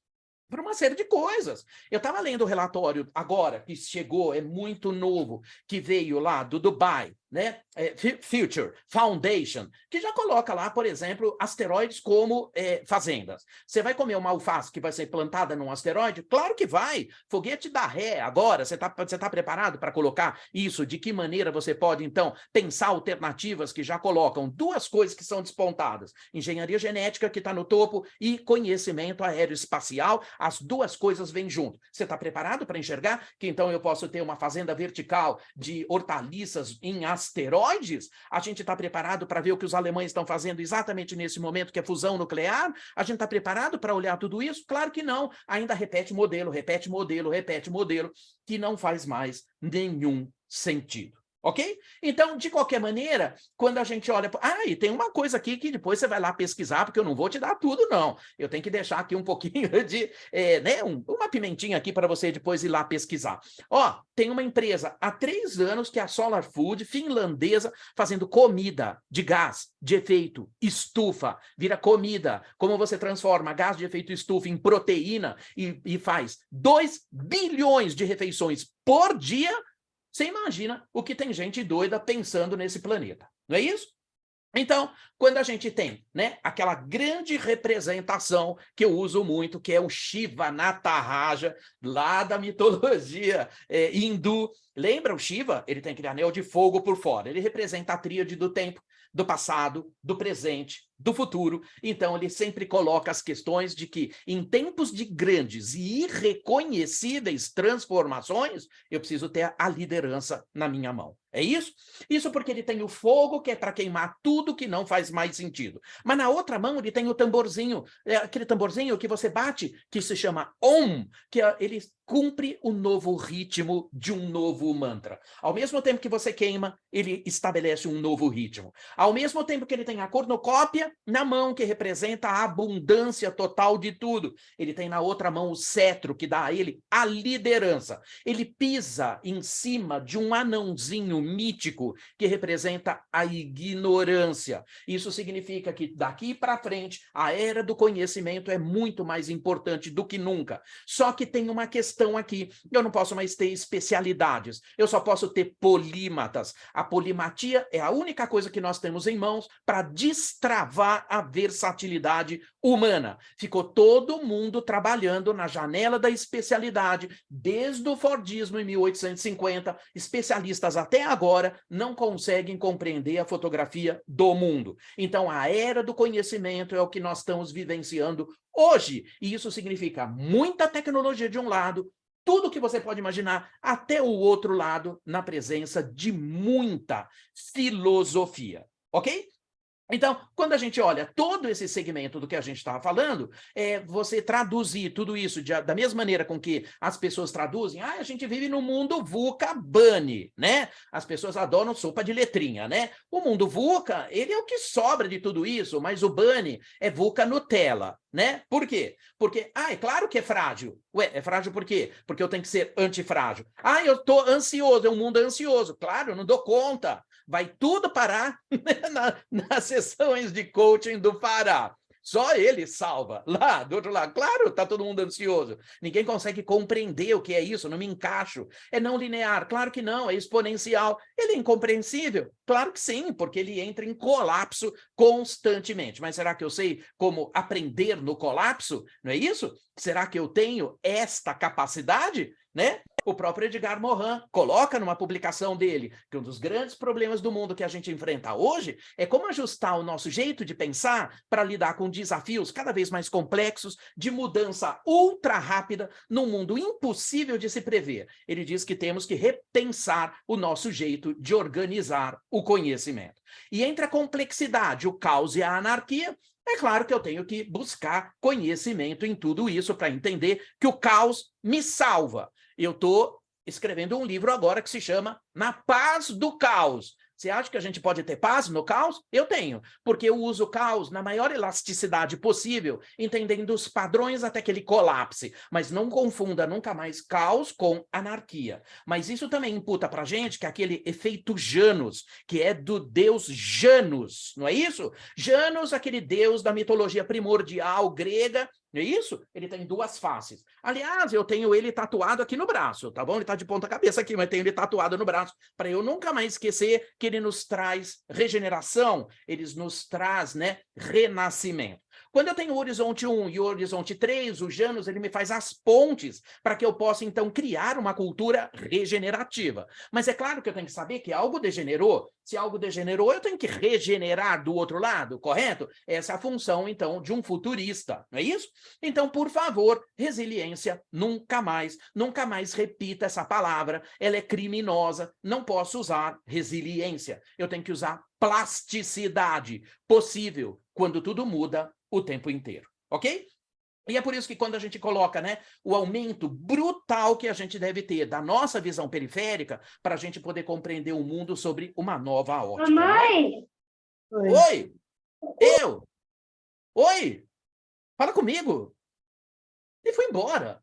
para uma série de coisas. Eu estava lendo o relatório agora, que chegou, é muito novo, que veio lá do Dubai, né? Future Foundation, que já coloca lá, por exemplo, asteroides como fazendas. Você vai comer uma alface que vai ser plantada num asteroide? Claro que vai. Foguete dá ré agora. Você tá preparado para colocar isso? De que maneira você pode, então, pensar alternativas que já colocam duas coisas que são despontadas? Engenharia genética, que está no topo, e conhecimento aeroespacial. As duas coisas vêm junto. Você está preparado para enxergar que, então, eu posso ter uma fazenda vertical de hortaliças em asteroides? A gente está preparado para ver o que os alemães estão fazendo exatamente nesse momento, que é fusão nuclear? A gente está preparado para olhar tudo isso? Claro que não. Ainda repete modelo, que não faz mais nenhum sentido. Ok? Então, de qualquer maneira, quando a gente olha... e tem uma coisa aqui que depois você vai lá pesquisar, porque eu não vou te dar tudo, não. Eu tenho que deixar aqui um pouquinho de... uma pimentinha aqui para você depois ir lá pesquisar. Tem uma empresa há 3 anos, que é a Solar Food, finlandesa, fazendo comida de gás de efeito estufa. Vira comida. Como você transforma gás de efeito estufa em proteína e faz 2 bilhões de refeições por dia. Você imagina o que tem gente doida pensando nesse planeta, não é isso? Então, quando a gente tem, né, aquela grande representação que eu uso muito, que é o Shiva Nataraja, lá da mitologia hindu. Lembra o Shiva? Ele tem aquele anel de fogo por fora. Ele representa a tríade do tempo, do passado, do presente, do futuro. Então, ele sempre coloca as questões de que, em tempos de grandes e irreconhecíveis transformações, eu preciso ter a liderança na minha mão. É isso? Isso porque ele tem o fogo, que é para queimar tudo que não faz mais sentido. Mas na outra mão ele tem o tamborzinho, aquele tamborzinho que você bate, que se chama Om, que ele cumpre o novo ritmo de um novo mantra. Ao mesmo tempo que você queima, ele estabelece um novo ritmo. Ao mesmo tempo que ele tem a cornucópia, olha na mão que representa a abundância total de tudo. Ele tem na outra mão o cetro que dá a ele a liderança. Ele pisa em cima de um anãozinho mítico que representa a ignorância. Isso significa que daqui para frente a era do conhecimento é muito mais importante do que nunca. Só que tem uma questão aqui, eu não posso mais ter especialidades, eu só posso ter polímatas. A polimatia é a única coisa que nós temos em mãos para destravar a versatilidade humana. Ficou todo mundo trabalhando na janela da especialidade, desde o Fordismo em 1850, especialistas até agora não conseguem compreender a fotografia do mundo. Então, a era do conhecimento é o que nós estamos vivenciando hoje, e isso significa muita tecnologia de um lado, tudo que você pode imaginar, até o outro lado, na presença de muita filosofia, ok? Então, quando a gente olha todo esse segmento do que a gente estava falando, você traduzir tudo isso da mesma maneira com que as pessoas traduzem, a gente vive no mundo VUCA Bunny, né? As pessoas adoram sopa de letrinha, né? O mundo VUCA, ele é o que sobra de tudo isso, mas o Bunny é VUCA Nutella, né? Por quê? Porque, é claro que é frágil. Ué, é frágil por quê? Porque eu tenho que ser antifrágil. Eu tô ansioso, é um mundo ansioso. Claro, eu não dou conta. Vai tudo parar nas sessões de coaching do Fará. Só ele salva. Lá, do outro lado, claro, está todo mundo ansioso. Ninguém consegue compreender o que é isso, não me encaixo. É não linear? Claro que não, é exponencial. Ele é incompreensível? Claro que sim, porque ele entra em colapso constantemente. Mas será que eu sei como aprender no colapso? Não é isso? Será que eu tenho esta capacidade? Né? O próprio Edgar Morin coloca numa publicação dele que um dos grandes problemas do mundo que a gente enfrenta hoje é como ajustar o nosso jeito de pensar para lidar com desafios cada vez mais complexos de mudança ultra rápida num mundo impossível de se prever. Ele diz que temos que repensar o nosso jeito de organizar o conhecimento. E entre a complexidade, o caos e a anarquia, é claro que eu tenho que buscar conhecimento em tudo isso para entender que o caos me salva. Eu estou escrevendo um livro agora que se chama Na Paz do Caos. Você acha que a gente pode ter paz no caos? Eu tenho, porque eu uso o caos na maior elasticidade possível, entendendo os padrões até que ele colapse. Mas não confunda nunca mais caos com anarquia. Mas isso também imputa para a gente que aquele efeito Janus, que é do deus Janus, não é isso? Janus, aquele deus da mitologia primordial grega, não é isso? Ele tem duas faces. Aliás, eu tenho ele tatuado aqui no braço, tá bom? Ele tá de ponta cabeça aqui, mas tenho ele tatuado no braço, para eu nunca mais esquecer que ele nos traz regeneração, ele nos traz, né, renascimento. Quando eu tenho o horizonte 1 e o horizonte 3, o Janus, ele me faz as pontes para que eu possa, então, criar uma cultura regenerativa. Mas é claro que eu tenho que saber que algo degenerou. Se algo degenerou, eu tenho que regenerar do outro lado, correto? Essa é a função, então, de um futurista, não é isso? Então, por favor, resiliência, nunca mais repita essa palavra. Ela é criminosa, não posso usar resiliência. Eu tenho que usar plasticidade, possível, quando tudo muda o tempo inteiro, ok? E é por isso que quando a gente coloca, né, o aumento brutal que a gente deve ter da nossa visão periférica para a gente poder compreender o mundo sobre uma nova ótica. Mamãe! Né? Oi! Eu! Oi! Fala comigo! E foi embora.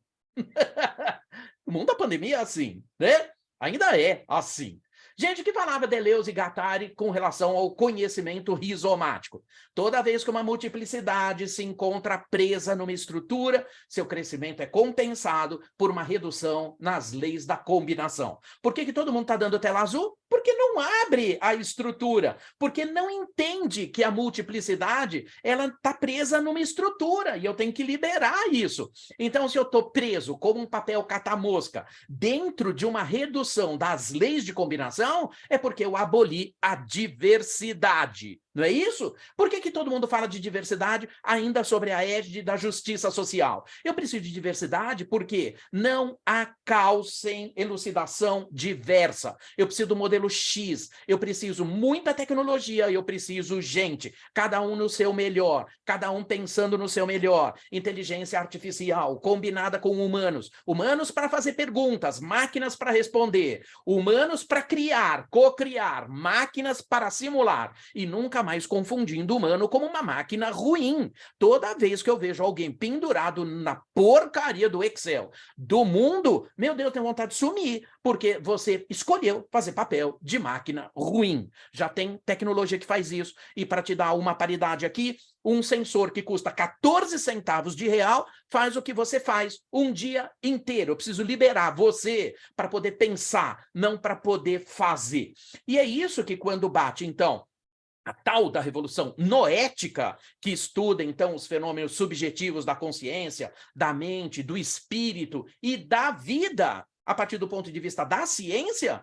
O mundo da pandemia é assim, né? Ainda é assim. Gente, que falava Deleuze e Guattari com relação ao conhecimento rizomático? Toda vez que uma multiplicidade se encontra presa numa estrutura, seu crescimento é compensado por uma redução nas leis da combinação. Por que todo mundo está dando tela azul? Porque não abre a estrutura, porque não entende que a multiplicidade ela está presa numa estrutura e eu tenho que liberar isso. Então, se eu estou preso como um papel catamosca dentro de uma redução das leis de combinação, é porque eu aboli a diversidade. Não é isso? Por que todo mundo fala de diversidade ainda sobre a égide da justiça social? Eu preciso de diversidade porque não há caos sem elucidação diversa. Eu preciso do modelo X, eu preciso muita tecnologia, eu preciso gente, cada um no seu melhor, cada um pensando no seu melhor. Inteligência artificial combinada com humanos. Humanos para fazer perguntas, máquinas para responder. Humanos para criar, co-criar, máquinas para simular. E nunca mais confundindo o humano como uma máquina ruim. Toda vez que eu vejo alguém pendurado na porcaria do Excel do mundo, meu Deus, eu tenho vontade de sumir, porque você escolheu fazer papel de máquina ruim. Já tem tecnologia que faz isso. E para te dar uma paridade aqui, um sensor que custa 14 centavos de real faz o que você faz um dia inteiro. Eu preciso liberar você para poder pensar, não para poder fazer. E é isso que quando bate, então, a tal da revolução noética, que estuda, então, os fenômenos subjetivos da consciência, da mente, do espírito e da vida, a partir do ponto de vista da ciência,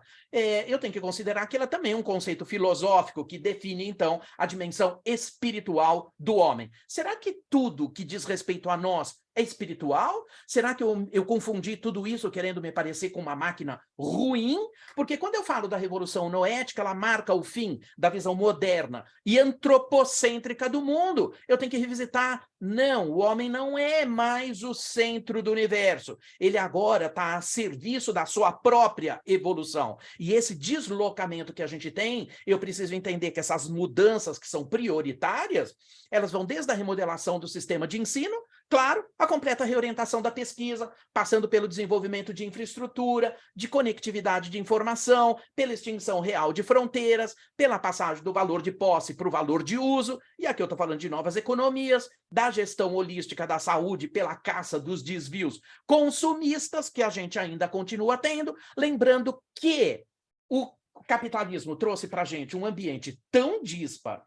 eu tenho que considerar que ela também é um conceito filosófico que define, então, a dimensão espiritual do homem. Será que tudo que diz respeito a nós é espiritual? Será que eu confundi tudo isso querendo me parecer com uma máquina ruim? Porque quando eu falo da revolução noética, ela marca o fim da visão moderna e antropocêntrica do mundo. Eu tenho que revisitar. Não, o homem não é mais o centro do universo. Ele agora está a serviço da sua própria evolução. E esse deslocamento que a gente tem, eu preciso entender que essas mudanças que são prioritárias, elas vão desde a remodelação do sistema de ensino, claro, a completa reorientação da pesquisa, passando pelo desenvolvimento de infraestrutura, de conectividade de informação, pela extinção real de fronteiras, pela passagem do valor de posse para o valor de uso, e aqui eu estou falando de novas economias, da gestão holística da saúde pela caça dos desvios consumistas, que a gente ainda continua tendo, lembrando que o capitalismo trouxe para a gente um ambiente tão dispar,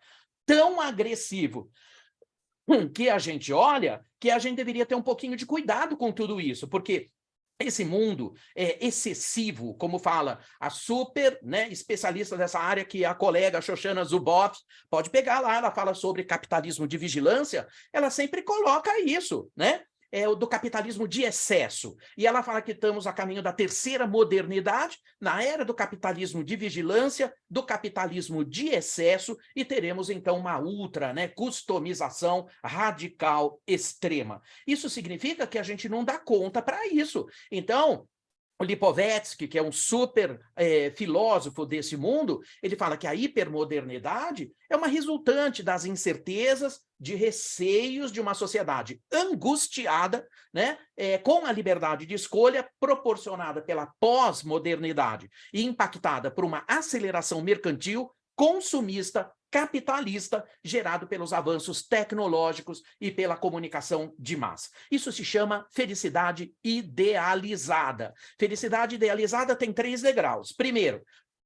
tão agressivo, que a gente olha, que a gente deveria ter um pouquinho de cuidado com tudo isso, porque esse mundo é excessivo, como fala a super, né, especialista dessa área, que é a colega Shoshana Zuboff, pode pegar lá, ela fala sobre capitalismo de vigilância, ela sempre coloca isso, né? É o do capitalismo de excesso. E ela fala que estamos a caminho da terceira modernidade, na era do capitalismo de vigilância, do capitalismo de excesso, e teremos, então, uma ultra, né, customização radical extrema. Isso significa que a gente não dá conta para isso. Então, o Lipovetsky, que é um super filósofo desse mundo, ele fala que a hipermodernidade é uma resultante das incertezas, de receios de uma sociedade angustiada, né, com a liberdade de escolha proporcionada pela pós-modernidade e impactada por uma aceleração mercantil, consumista, capitalista, gerado pelos avanços tecnológicos e pela comunicação de massa. Isso se chama felicidade idealizada. Felicidade idealizada tem 3 degraus. Primeiro,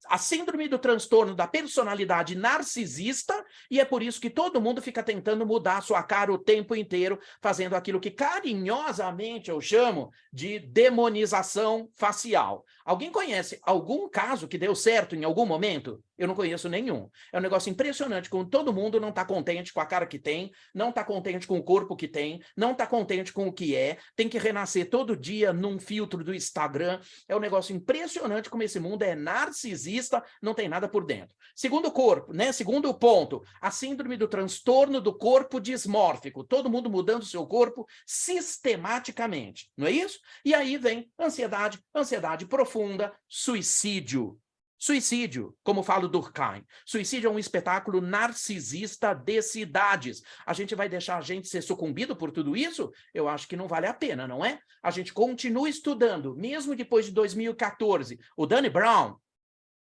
a síndrome do transtorno da personalidade narcisista, e é por isso que todo mundo fica tentando mudar a sua cara o tempo inteiro, fazendo aquilo que carinhosamente eu chamo de demonização facial. Alguém conhece algum caso que deu certo em algum momento? Eu não conheço nenhum. É um negócio impressionante, como todo mundo não está contente com a cara que tem, não está contente com o corpo que tem, não está contente com o que é, tem que renascer todo dia num filtro do Instagram. É um negócio impressionante como esse mundo é narcisista, não tem nada por dentro. Segundo corpo, né? Segundo ponto, a síndrome do transtorno do corpo dismórfico. Todo mundo mudando o seu corpo sistematicamente, não é isso? E aí vem ansiedade, ansiedade profunda, suicídio. Suicídio, como fala o Durkheim. Suicídio é um espetáculo narcisista de cidades. A gente vai deixar a gente ser sucumbido por tudo isso? Eu acho que não vale a pena, não é? A gente continua estudando, mesmo depois de 2014. O Danny Brown,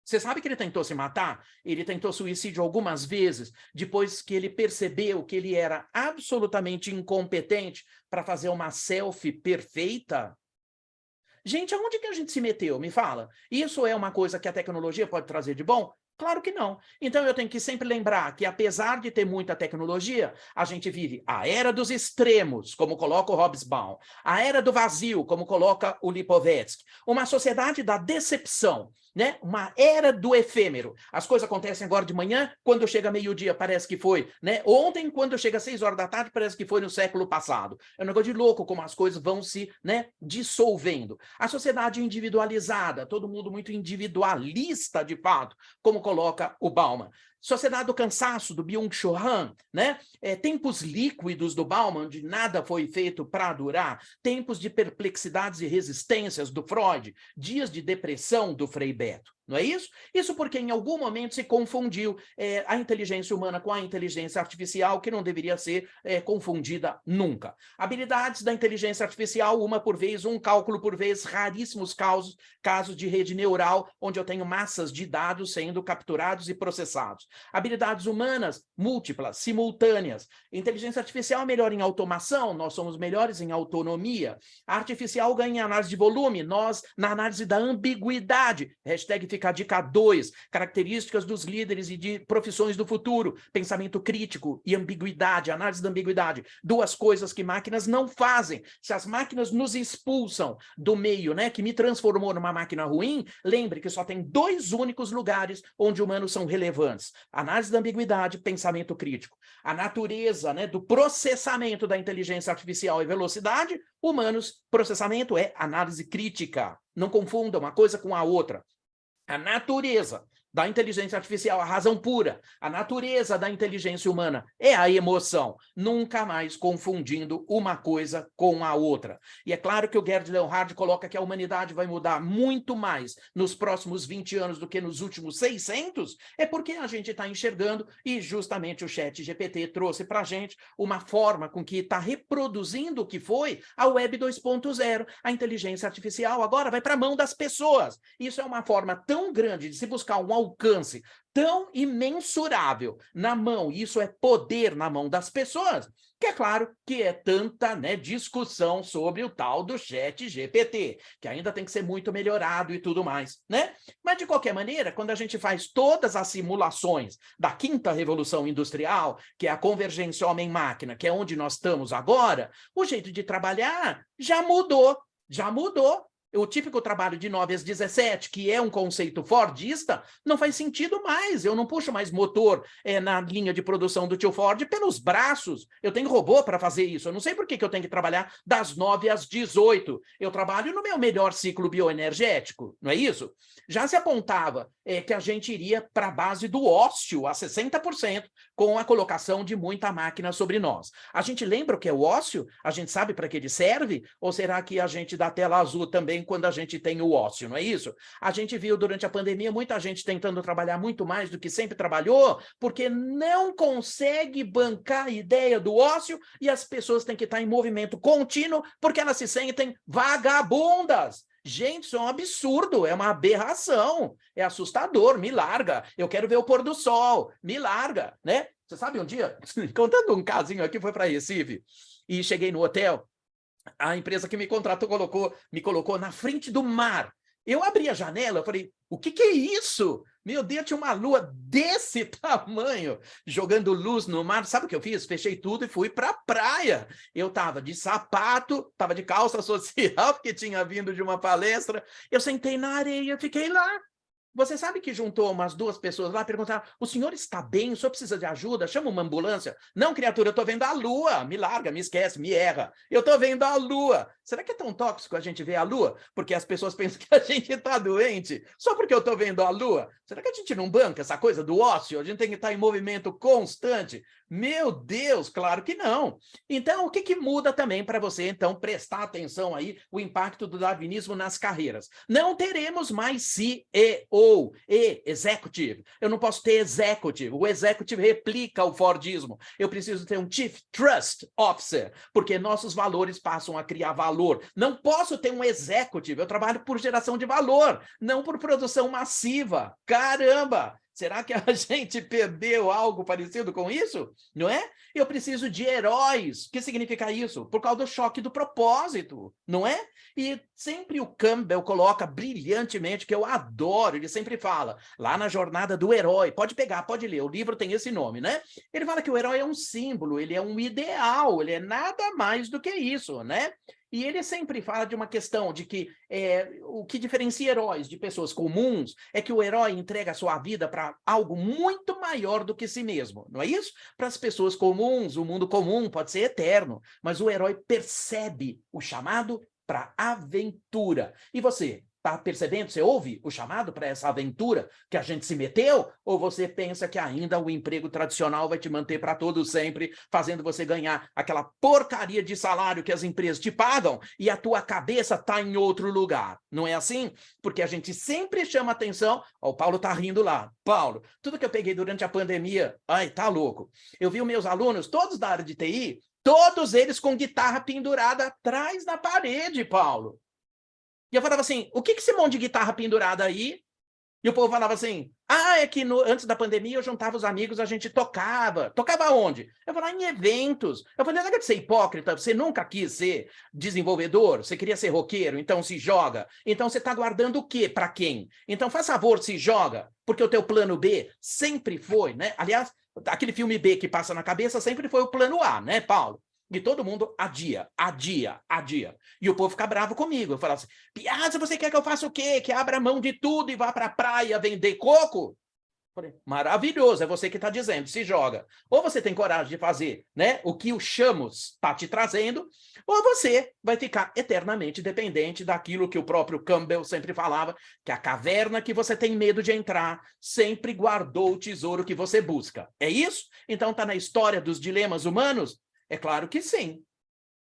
você sabe que ele tentou se matar? Ele tentou suicídio algumas vezes, depois que ele percebeu que ele era absolutamente incompetente para fazer uma selfie perfeita. Gente, aonde que a gente se meteu? Me fala. Isso é uma coisa que a tecnologia pode trazer de bom? Claro que não. Então eu tenho que sempre lembrar que, apesar de ter muita tecnologia, a gente vive a era dos extremos, como coloca o Hobsbawm, a era do vazio, como coloca o Lipovetsky, uma sociedade da decepção, né? Uma era do efêmero. As coisas acontecem agora de manhã, quando chega meio-dia parece que foi, né? Ontem, quando chega às 6 horas da tarde, parece que foi no século passado. É um negócio de louco como as coisas vão se, né, dissolvendo. A sociedade individualizada, todo mundo muito individualista de fato, como coloca o Bauman. Sociedade do cansaço, do Byung-Chul Han, né? Tempos líquidos do Bauman, onde nada foi feito para durar, tempos de perplexidades e resistências do Freud, dias de depressão do Frei Beto. não é isso? Isso porque em algum momento se confundiu a inteligência humana com a inteligência artificial, que não deveria ser confundida nunca. Habilidades da inteligência artificial, uma por vez, um cálculo por vez, raríssimos casos de rede neural, onde eu tenho massas de dados sendo capturados e processados. Habilidades humanas, múltiplas, simultâneas. Inteligência artificial é melhor em automação, nós somos melhores em autonomia. A artificial ganha em análise de volume, nós na análise da ambiguidade. Hashtag fica a dica 2, características dos líderes e de profissões do futuro, pensamento crítico e ambiguidade, análise da ambiguidade. Duas coisas que máquinas não fazem. Se as máquinas nos expulsam do meio, né, que me transformou numa máquina ruim, lembre que só tem 2 únicos lugares onde humanos são relevantes. Análise da ambiguidade, pensamento crítico. A natureza, né, do processamento da inteligência artificial e velocidade, humanos, processamento é análise crítica. Não confunda uma coisa com a outra. A natureza da inteligência artificial, a razão pura, a natureza da inteligência humana é a emoção, nunca mais confundindo uma coisa com a outra. E é claro que o Gerd Leonhard coloca que a humanidade vai mudar muito mais nos próximos 20 anos do que nos últimos 600, é porque a gente está enxergando, e justamente o ChatGPT trouxe para a gente uma forma com que está reproduzindo o que foi a Web 2.0. A inteligência artificial agora vai para a mão das pessoas. Isso é uma forma tão grande de se buscar um alcance tão imensurável na mão, isso é poder na mão das pessoas, que é claro que é tanta, né, discussão sobre o tal do ChatGPT, que ainda tem que ser muito melhorado e tudo mais, né? Mas, de qualquer maneira, quando a gente faz todas as simulações da 5ª Revolução Industrial, que é a convergência homem-máquina, que é onde nós estamos agora, o jeito de trabalhar já mudou, já mudou. O típico trabalho de 9 às 17, que é um conceito fordista, não faz sentido mais. Eu não puxo mais motor na linha de produção do tio Ford pelos braços. Eu tenho robô para fazer isso. Eu não sei por que eu tenho que trabalhar das 9 às 18. Eu trabalho no meu melhor ciclo bioenergético, não é isso? Já se apontava que a gente iria para a base do ócio a 60% com a colocação de muita máquina sobre nós. A gente lembra o que é o ócio? A gente sabe para que ele serve? Ou será que a gente dá tela azul também quando a gente tem o ócio, não é isso? A gente viu durante a pandemia muita gente tentando trabalhar muito mais do que sempre trabalhou, porque não consegue bancar a ideia do ócio e as pessoas têm que estar em movimento contínuo porque elas se sentem vagabundas. Gente, isso é um absurdo, é uma aberração, é assustador, me larga, eu quero ver o pôr do sol, me larga, né? Você sabe, um dia, contando um casinho aqui, foi para Recife, e cheguei no hotel, a empresa que me contratou me colocou na frente do mar. Eu abri a janela, eu falei, o que é isso? Meu Deus, tinha uma lua desse tamanho, jogando luz no mar. Sabe o que eu fiz? Fechei tudo e fui para a praia. Eu estava de sapato, estava de calça social, porque tinha vindo de uma palestra. Eu sentei na areia, fiquei lá. Você sabe que juntou umas 2 pessoas lá, perguntaram, o senhor está bem? O senhor precisa de ajuda? Chama uma ambulância? Não, criatura, eu estou vendo a lua. Me larga, me esquece, me erra. Eu estou vendo a lua. Será que é tão tóxico a gente ver a lua? Porque as pessoas pensam que a gente está doente só porque eu estou vendo a lua. Será que a gente não banca essa coisa do ócio? A gente tem que estar em movimento constante? Meu Deus, claro que não. Então, o que muda também para você, então, prestar atenção aí, o impacto do darwinismo nas carreiras? Não teremos mais CEO e executive. Eu não posso ter executive. O executive replica o Fordismo. Eu preciso ter um Chief Trust Officer, porque nossos valores passam a criar valor. Não posso ter um executive. Eu trabalho por geração de valor, não por produção massiva. Caramba! Será que a gente perdeu algo parecido com isso? Não é? Eu preciso de heróis. O que significa isso? Por causa do choque do propósito, não é? E sempre o Campbell coloca brilhantemente, que eu adoro, ele sempre fala, lá na jornada do herói, pode pegar, pode ler, o livro tem esse nome, né? Ele fala que o herói é um símbolo, ele é um ideal, ele é nada mais do que isso, né? E ele sempre fala de uma questão de que o que diferencia heróis de pessoas comuns é que o herói entrega a sua vida para algo muito maior do que si mesmo, não é isso? Para as pessoas comuns, o mundo comum pode ser eterno, mas o herói percebe o chamado para aventura. E você? Tá percebendo? Você ouve o chamado para essa aventura que a gente se meteu? Ou você pensa que ainda o emprego tradicional vai te manter para todo sempre, fazendo você ganhar aquela porcaria de salário que as empresas te pagam e a tua cabeça tá em outro lugar? Não é assim? Porque a gente sempre chama atenção. Ó, o Paulo tá rindo lá. Paulo, tudo que eu peguei durante a pandemia, ai, tá louco. Eu vi os meus alunos, todos da área de TI, todos eles com guitarra pendurada atrás da parede, Paulo. E eu falava assim, o que esse monte de guitarra pendurada aí? E o povo falava assim, é que antes da pandemia eu juntava os amigos, a gente tocava. Tocava onde? Eu falava, em eventos. Eu falei, não é de ser hipócrita, você nunca quis ser desenvolvedor, você queria ser roqueiro, então se joga. Então você está guardando o quê? Para quem? Então faz favor, se joga, porque o teu plano B sempre foi, né? Aliás, aquele filme B que passa na cabeça sempre foi o plano A, né, Paulo? E todo mundo adia. E o povo fica bravo comigo. Eu falo assim, Piazza, você quer que eu faça o quê? Que abra mão de tudo e vá para a praia vender coco? Falei, maravilhoso, é você que está dizendo, se joga. Ou você tem coragem de fazer, né, o que o Chamos está te trazendo, ou você vai ficar eternamente dependente daquilo que o próprio Campbell sempre falava, que a caverna que você tem medo de entrar sempre guardou o tesouro que você busca. É isso? Então está na história dos dilemas humanos? É claro que sim,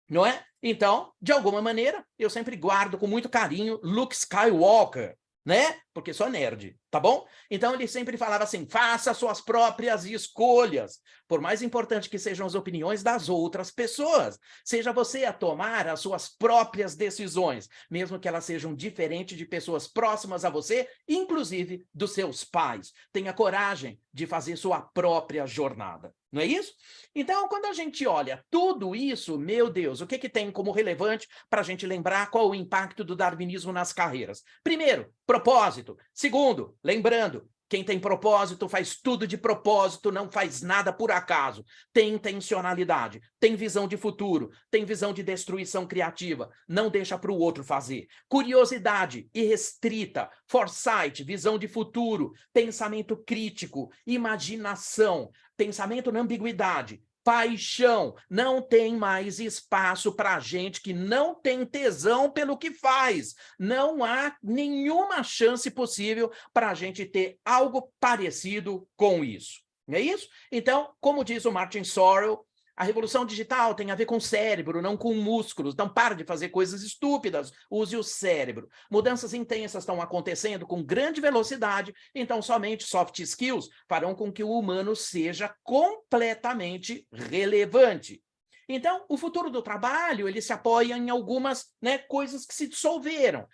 não é? Então, de alguma maneira, eu sempre guardo com muito carinho Luke Skywalker, né? Porque sou nerd, tá bom? Então ele sempre falava assim, faça suas próprias escolhas, por mais importante que sejam as opiniões das outras pessoas. Seja você a tomar as suas próprias decisões, mesmo que elas sejam diferentes de pessoas próximas a você, inclusive dos seus pais. Tenha coragem de fazer sua própria jornada. Não é isso? Então, quando a gente olha tudo isso, meu Deus, o que tem como relevante para a gente lembrar qual o impacto do darwinismo nas carreiras? Primeiro, propósito. Segundo, lembrando, quem tem propósito faz tudo de propósito, não faz nada por acaso. Tem intencionalidade, tem visão de futuro, tem visão de destruição criativa, não deixa para o outro fazer. Curiosidade irrestrita, foresight, visão de futuro, pensamento crítico, imaginação, pensamento na ambiguidade, paixão. Não tem mais espaço para gente que não tem tesão pelo que faz. Não há nenhuma chance possível para a gente ter algo parecido com isso. Não é isso? Então, como diz o Martin Sorrell, a revolução digital tem a ver com o cérebro, não com músculos. Não para de fazer coisas estúpidas, use o cérebro. Mudanças intensas estão acontecendo com grande velocidade, então somente soft skills farão com que o humano seja completamente relevante. Então, o futuro do trabalho, ele se apoia em algumas, né, coisas que se dissolveram.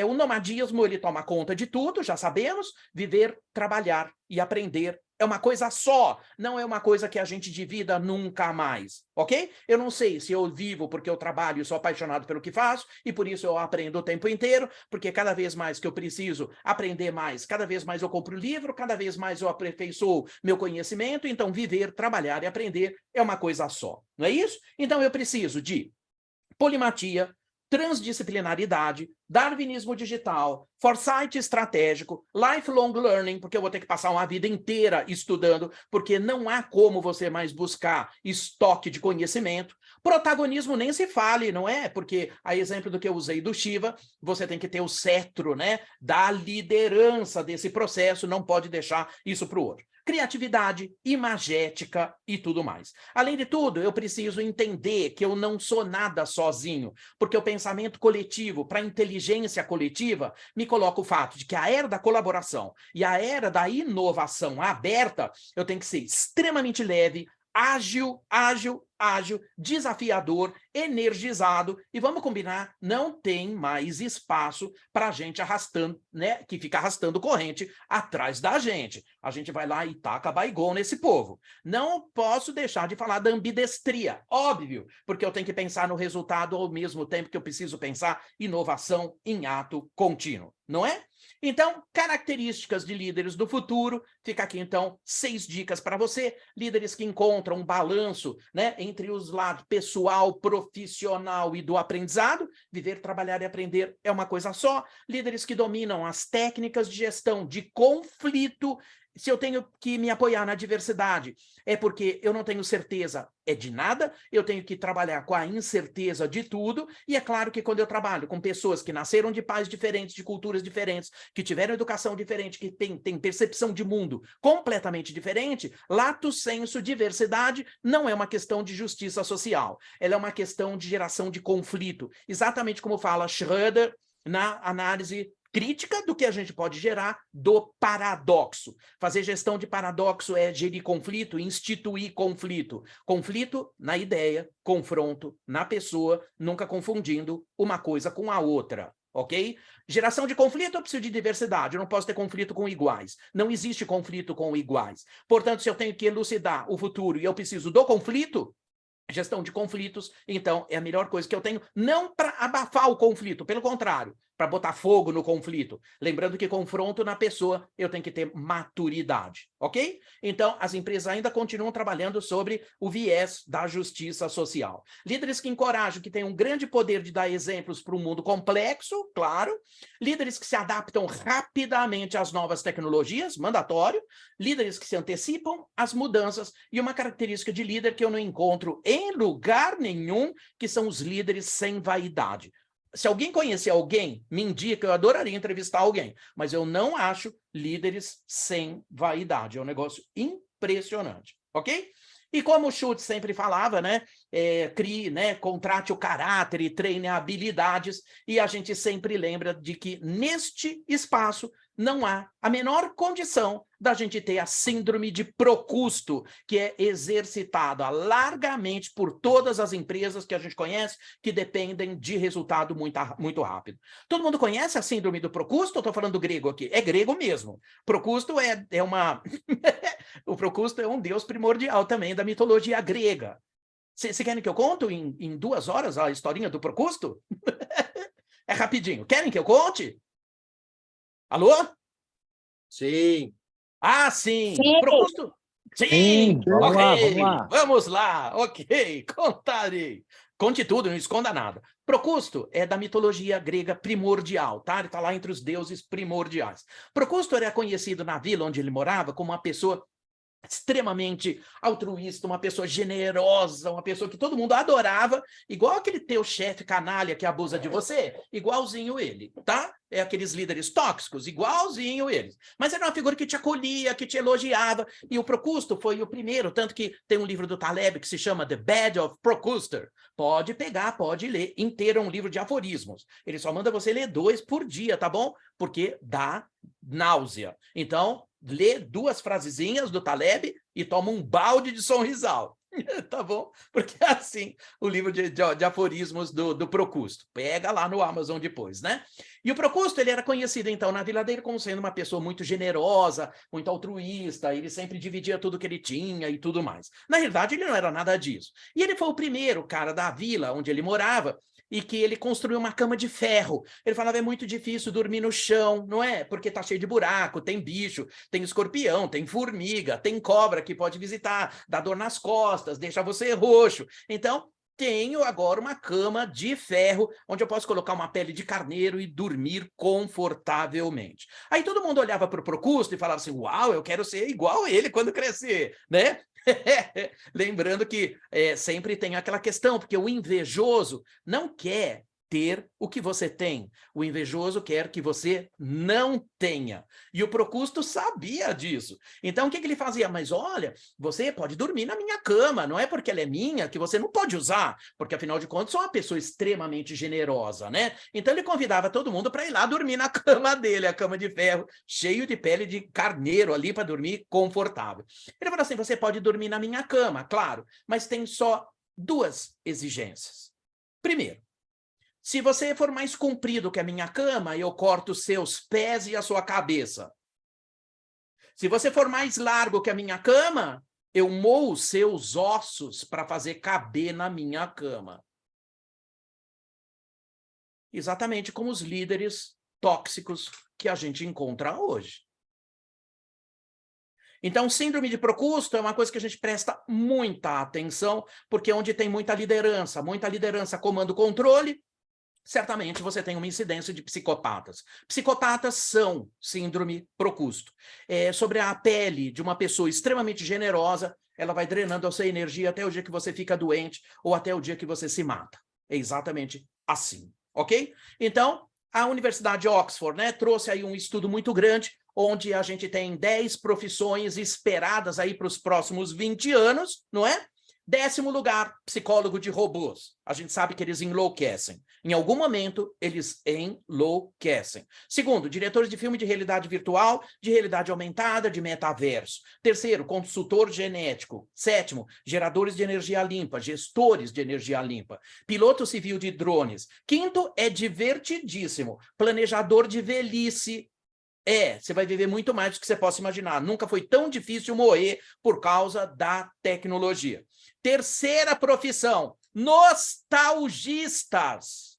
O nomadismo, ele toma conta de tudo, já sabemos, viver, trabalhar e aprender é uma coisa só, não é uma coisa que a gente divida nunca mais, ok? Eu não sei se eu vivo porque eu trabalho e sou apaixonado pelo que faço, e por isso eu aprendo o tempo inteiro, porque cada vez mais que eu preciso aprender mais, cada vez mais eu compro livro, cada vez mais eu aperfeiçoo meu conhecimento, então viver, trabalhar e aprender é uma coisa só, não é isso? Então eu preciso de polimatia, transdisciplinaridade, darwinismo digital, foresight estratégico, lifelong learning, porque eu vou ter que passar uma vida inteira estudando, porque não há como você mais buscar estoque de conhecimento. Protagonismo nem se fale, não é? Porque, a exemplo do que eu usei do Shiva, você tem que ter o cetro, né, da liderança desse processo, não pode deixar isso para o outro. Criatividade, imagética e tudo mais. Além de tudo, eu preciso entender que eu não sou nada sozinho, porque o pensamento coletivo para a inteligência coletiva me coloca o fato de que a era da colaboração e a era da inovação aberta, eu tenho que ser extremamente leve, ágil, desafiador, energizado, e vamos combinar, não tem mais espaço para a gente arrastando, né, que fica arrastando corrente atrás da gente. A gente vai lá e taca baigol nesse povo. Não posso deixar de falar da ambidestria, óbvio, porque eu tenho que pensar no resultado ao mesmo tempo que eu preciso pensar inovação em ato contínuo, não é? Então, características de líderes do futuro, fica aqui então 6 dicas para você, líderes que encontram um balanço, né, entre os lados pessoal, profissional e do aprendizado. Viver, trabalhar e aprender é uma coisa só. Líderes que dominam as técnicas de gestão de conflito Se eu tenho que me apoiar na diversidade, é porque eu não tenho certeza de nada, eu tenho que trabalhar com a incerteza de tudo, e é claro que quando eu trabalho com pessoas que nasceram de pais diferentes, de culturas diferentes, que tiveram educação diferente, que têm percepção de mundo completamente diferente, lato sensu diversidade não é uma questão de justiça social, ela é uma questão de geração de conflito, exatamente como fala Schroeder na análise crítica do que a gente pode gerar do paradoxo. Fazer gestão de paradoxo é gerir conflito, instituir conflito. Conflito na ideia, confronto na pessoa, nunca confundindo uma coisa com a outra, ok? Geração de conflito, eu preciso de diversidade, eu não posso ter conflito com iguais. Não existe conflito com iguais. Portanto, se eu tenho que elucidar o futuro e eu preciso do conflito, gestão de conflitos, então, é a melhor coisa que eu tenho, não para abafar o conflito, pelo contrário, para botar fogo no conflito. Lembrando que confronto na pessoa, eu tenho que ter maturidade, ok? Então, as empresas ainda continuam trabalhando sobre o viés da justiça social. Líderes que encorajam, que têm um grande poder de dar exemplos para um mundo complexo, claro. Líderes que se adaptam rapidamente às novas tecnologias, mandatório. Líderes que se antecipam às mudanças. E uma característica de líder que eu não encontro em lugar nenhum, que são os líderes sem vaidade. Se alguém conhecer alguém, me indica, eu adoraria entrevistar alguém, mas eu não acho líderes sem vaidade. É um negócio impressionante, ok? E como o Schultz sempre falava, né, crie, né, contrate o caráter e treine habilidades, e a gente sempre lembra de que neste espaço não há a menor condição da gente ter a síndrome de Procusto, que é exercitada largamente por todas as empresas que a gente conhece, que dependem de resultado muito rápido. Todo mundo conhece a síndrome do Procusto? Eu estou falando grego aqui. É grego mesmo. Procusto é uma... O Procusto é um deus primordial também da mitologia grega. Vocês querem que eu conto em 2 horas a historinha do Procusto? É rapidinho. Querem que eu conte? Alô? Sim. Ah, sim. Sim. Procusto? Sim. Vamos Ok. lá, vamos lá. Vamos lá. Ok. Contarei. Conte tudo, não esconda nada. Procusto é da mitologia grega primordial, tá? Ele está lá entre os deuses primordiais. Procusto era conhecido na vila onde ele morava como uma pessoa extremamente altruísta, uma pessoa generosa, uma pessoa que todo mundo adorava, igual aquele teu chefe canalha que abusa de você, igualzinho ele, tá? É aqueles líderes tóxicos, igualzinho eles. Mas era uma figura que te acolhia, que te elogiava, e o Procusto foi o primeiro, tanto que tem um livro do Taleb que se chama The Badge of Procuster. Pode pegar, pode ler inteiro, é um livro de aforismos. Ele só manda você ler 2 por dia, tá bom? Porque dá náusea. Então, lê 2 frasezinhas do Taleb e toma um balde de sonrisal. Tá bom? Porque é assim o livro de aforismos do Procusto. Pega lá no Amazon depois, né? E o Procusto, ele era conhecido, então, na vila dele como sendo uma pessoa muito generosa, muito altruísta, ele sempre dividia tudo que ele tinha e tudo mais. Na realidade, ele não era nada disso. E ele foi o primeiro cara da vila onde ele morava e que ele construiu uma cama de ferro. Ele falava, é muito difícil dormir no chão, não é? Porque tá cheio de buraco, tem bicho, tem escorpião, tem formiga, tem cobra que pode visitar, dá dor nas costas, deixa você roxo. Então, tenho agora uma cama de ferro, onde eu posso colocar uma pele de carneiro e dormir confortavelmente. Aí todo mundo olhava para o Procusto e falava assim, uau, eu quero ser igual a ele quando crescer, né? Lembrando que sempre tem aquela questão, porque o invejoso não quer ter o que você tem. O invejoso quer que você não tenha. E o Procusto sabia disso. Então, o que ele fazia? Mas olha, você pode dormir na minha cama, não é porque ela é minha que você não pode usar, porque afinal de contas sou uma pessoa extremamente generosa, né? Então ele convidava todo mundo para ir lá dormir na cama dele, a cama de ferro, cheio de pele de carneiro ali para dormir confortável. Ele falou assim, você pode dormir na minha cama, claro, mas tem só 2 exigências. Primeiro, se você for mais comprido que a minha cama, eu corto os seus pés e a sua cabeça. Se você for mais largo que a minha cama, eu moo os seus ossos para fazer caber na minha cama. Exatamente como os líderes tóxicos que a gente encontra hoje. Então, síndrome de Procusto é uma coisa que a gente presta muita atenção, porque é onde tem muita liderança comando controle, certamente você tem uma incidência de psicopatas. Psicopatas são síndrome Procusto. Sobre a pele de uma pessoa extremamente generosa, ela vai drenando a sua energia até o dia que você fica doente ou até o dia que você se mata. É exatamente assim, ok? Então, a Universidade de Oxford, né, trouxe aí um estudo muito grande, onde a gente tem 10 profissões esperadas aí para os próximos 20 anos, não é? 10º lugar, psicólogo de robôs. A gente sabe que eles enlouquecem. Em algum momento, eles enlouquecem. 2º, diretores de filme de realidade virtual, de realidade aumentada, de metaverso. 3º, consultor genético. 7º, geradores de energia limpa, gestores de energia limpa. Piloto civil de drones. 5º, é divertidíssimo, planejador de velhice. Você vai viver muito mais do que você possa imaginar. Nunca foi tão difícil morrer por causa da tecnologia. 3ª profissão, nostalgistas.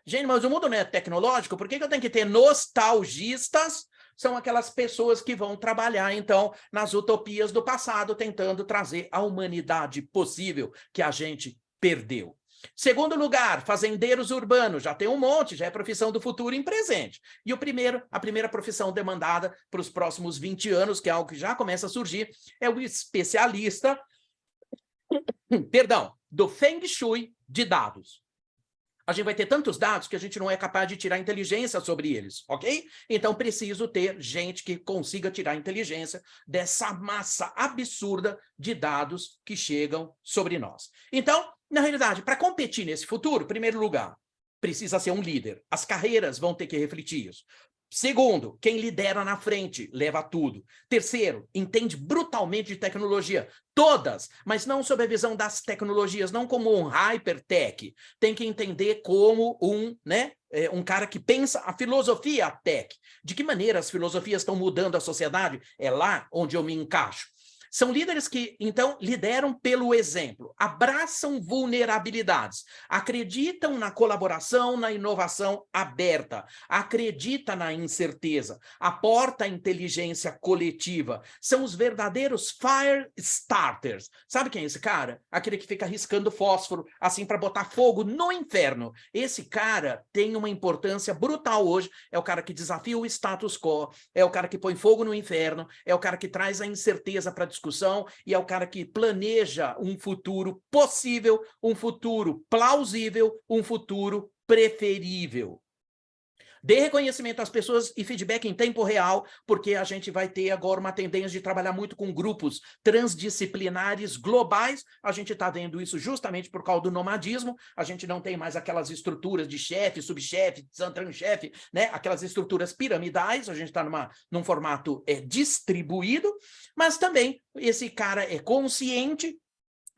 Gente, mas o mundo não é tecnológico? Por que eu tenho que ter nostalgistas? São aquelas pessoas que vão trabalhar, então, nas utopias do passado, tentando trazer a humanidade possível que a gente perdeu. 2º lugar, fazendeiros urbanos, já tem um monte, já é profissão do futuro em presente. E a primeira profissão demandada para os próximos 20 anos, que é algo que já começa a surgir, é o especialista, do Feng Shui de dados. A gente vai ter tantos dados que a gente não é capaz de tirar inteligência sobre eles, ok? Então, preciso ter gente que consiga tirar inteligência dessa massa absurda de dados que chegam sobre nós. Então, na realidade, para competir nesse futuro, primeiro lugar, precisa ser um líder. As carreiras vão ter que refletir isso. 2º, quem lidera na frente leva tudo. 3º, entende brutalmente de tecnologia. Todas, mas não sob a visão das tecnologias, não como um hypertech. Tem que entender como um cara que pensa a filosofia tech. De que maneira as filosofias estão mudando a sociedade? É lá onde eu me encaixo. São líderes que, então, lideram pelo exemplo, abraçam vulnerabilidades, acreditam na colaboração, na inovação aberta, acredita na incerteza, aporta a inteligência coletiva, são os verdadeiros fire starters. Sabe quem é esse cara? Aquele que fica riscando fósforo, assim, para botar fogo no inferno. Esse cara tem uma importância brutal hoje, é o cara que desafia o status quo, é o cara que põe fogo no inferno, é o cara que traz a incerteza para a discussão e é o cara que planeja um futuro possível, um futuro plausível, um futuro preferível. Dê reconhecimento às pessoas e feedback em tempo real, porque a gente vai ter agora uma tendência de trabalhar muito com grupos transdisciplinares globais. A gente está vendo isso justamente por causa do nomadismo. A gente não tem mais aquelas estruturas de chefe, subchefe, chefe, né? Aquelas estruturas piramidais. A gente está num formato distribuído, mas também esse cara é consciente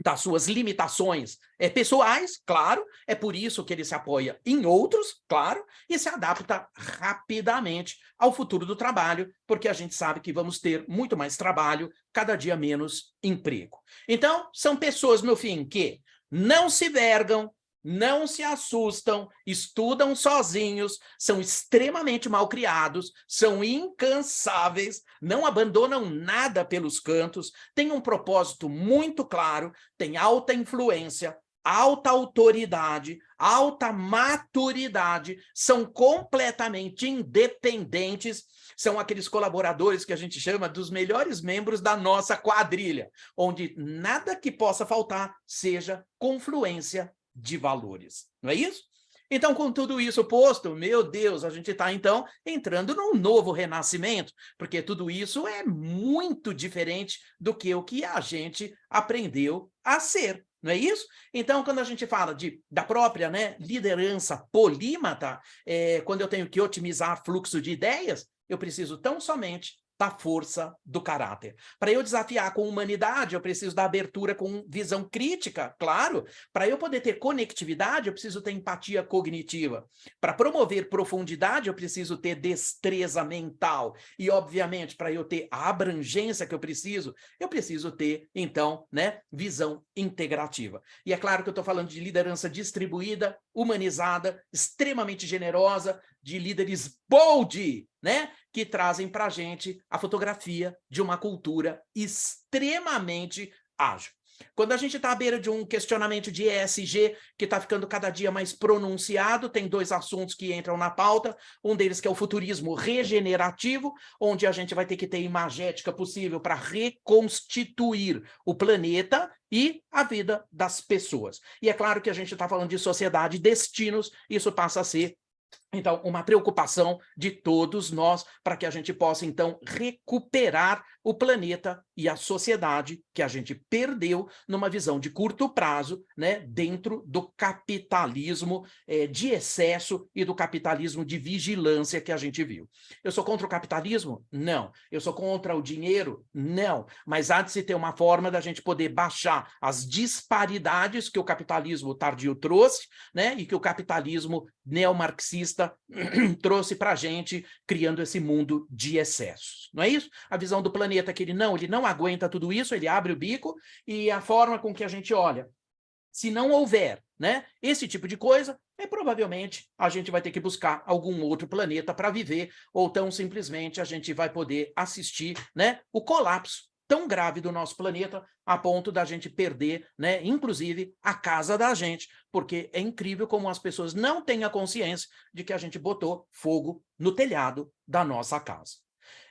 das suas limitações pessoais, claro, é por isso que ele se apoia em outros, claro, e se adapta rapidamente ao futuro do trabalho, porque a gente sabe que vamos ter muito mais trabalho, cada dia menos emprego. Então, são pessoas, meu fim, que não se vergam, não se assustam, estudam sozinhos, são extremamente mal criados, são incansáveis, não abandonam nada pelos cantos, têm um propósito muito claro, têm alta influência, alta autoridade, alta maturidade, são completamente independentes, são aqueles colaboradores que a gente chama dos melhores membros da nossa quadrilha, onde nada que possa faltar seja confluência de valores, não é isso? Então, com tudo isso posto, meu Deus, a gente está, então, entrando num novo renascimento, porque tudo isso é muito diferente do que o que a gente aprendeu a ser, não é isso? Então, quando a gente fala da própria liderança polímata, quando eu tenho que otimizar fluxo de ideias, eu preciso tão somente da força do caráter. Para eu desafiar com humanidade, eu preciso da abertura com visão crítica, claro. Para eu poder ter conectividade, eu preciso ter empatia cognitiva. Para promover profundidade, eu preciso ter destreza mental. E, obviamente, para eu ter a abrangência que eu preciso ter, então, visão integrativa. E é claro que eu estou falando de liderança distribuída, humanizada, extremamente generosa, de líderes bold, que trazem para a gente a fotografia de uma cultura extremamente ágil. Quando a gente está à beira de um questionamento de ESG, que está ficando cada dia mais pronunciado, tem 2 assuntos que entram na pauta, um deles que é o futurismo regenerativo, onde a gente vai ter que ter imagética possível para reconstituir o planeta e a vida das pessoas. E é claro que a gente está falando de sociedade e destinos, isso passa a ser então, uma preocupação de todos nós para que a gente possa, então, recuperar o planeta e a sociedade que a gente perdeu numa visão de curto prazo, né, dentro do capitalismo de excesso e do capitalismo de vigilância que a gente viu. Eu sou contra o capitalismo? Não. Eu sou contra o dinheiro? Não. Mas há de se ter uma forma da gente poder baixar as disparidades que o capitalismo tardio trouxe, né, e que o capitalismo neomarxista trouxe para a gente, criando esse mundo de excessos. Não é isso? A visão do planeta é que ele não aguenta tudo isso, ele abre o bico, e a forma com que a gente olha, se não houver, né, esse tipo de coisa, provavelmente a gente vai ter que buscar algum outro planeta para viver, ou tão simplesmente a gente vai poder assistir, né, o colapso tão grave do nosso planeta, a ponto da gente perder, né, inclusive, a casa da gente, porque é incrível como as pessoas não têm a consciência de que a gente botou fogo no telhado da nossa casa.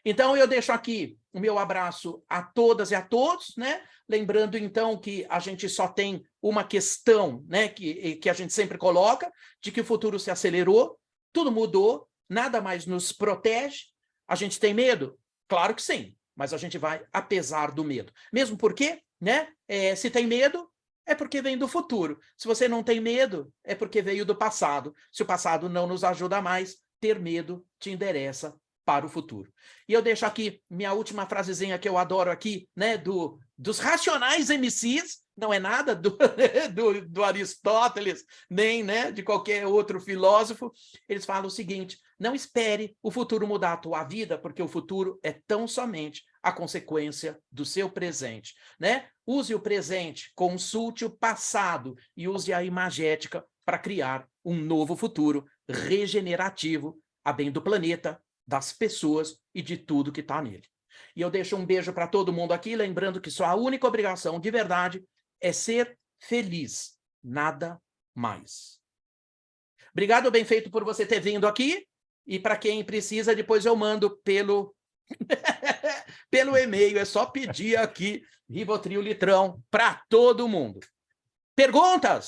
Então, eu deixo aqui o meu abraço a todas e a todos, né? Lembrando, então, que a gente só tem uma questão, né, que a gente sempre coloca, de que o futuro se acelerou, tudo mudou, nada mais nos protege. A gente tem medo? Claro que sim, mas a gente vai apesar do medo. Mesmo porque, né, se tem medo, é porque vem do futuro. Se você não tem medo, é porque veio do passado. Se o passado não nos ajuda mais, ter medo te endereça para o futuro. E eu deixo aqui minha última frasezinha que eu adoro aqui, né, dos racionais MCs, não é nada do Aristóteles, nem, né, de qualquer outro filósofo. Eles falam o seguinte: não espere o futuro mudar a tua vida, porque o futuro é tão somente a consequência do seu presente, né? Use o presente, consulte o passado e use a imagética para criar um novo futuro regenerativo, a bem do planeta, das pessoas e de tudo que está nele. E eu deixo um beijo para todo mundo aqui, lembrando que sua única obrigação de verdade é ser feliz, nada mais. Obrigado, Benfeito, por você ter vindo aqui, e para quem precisa, depois eu mando pelo pelo e-mail, é só pedir aqui Rivotril litrão para todo mundo. Perguntas?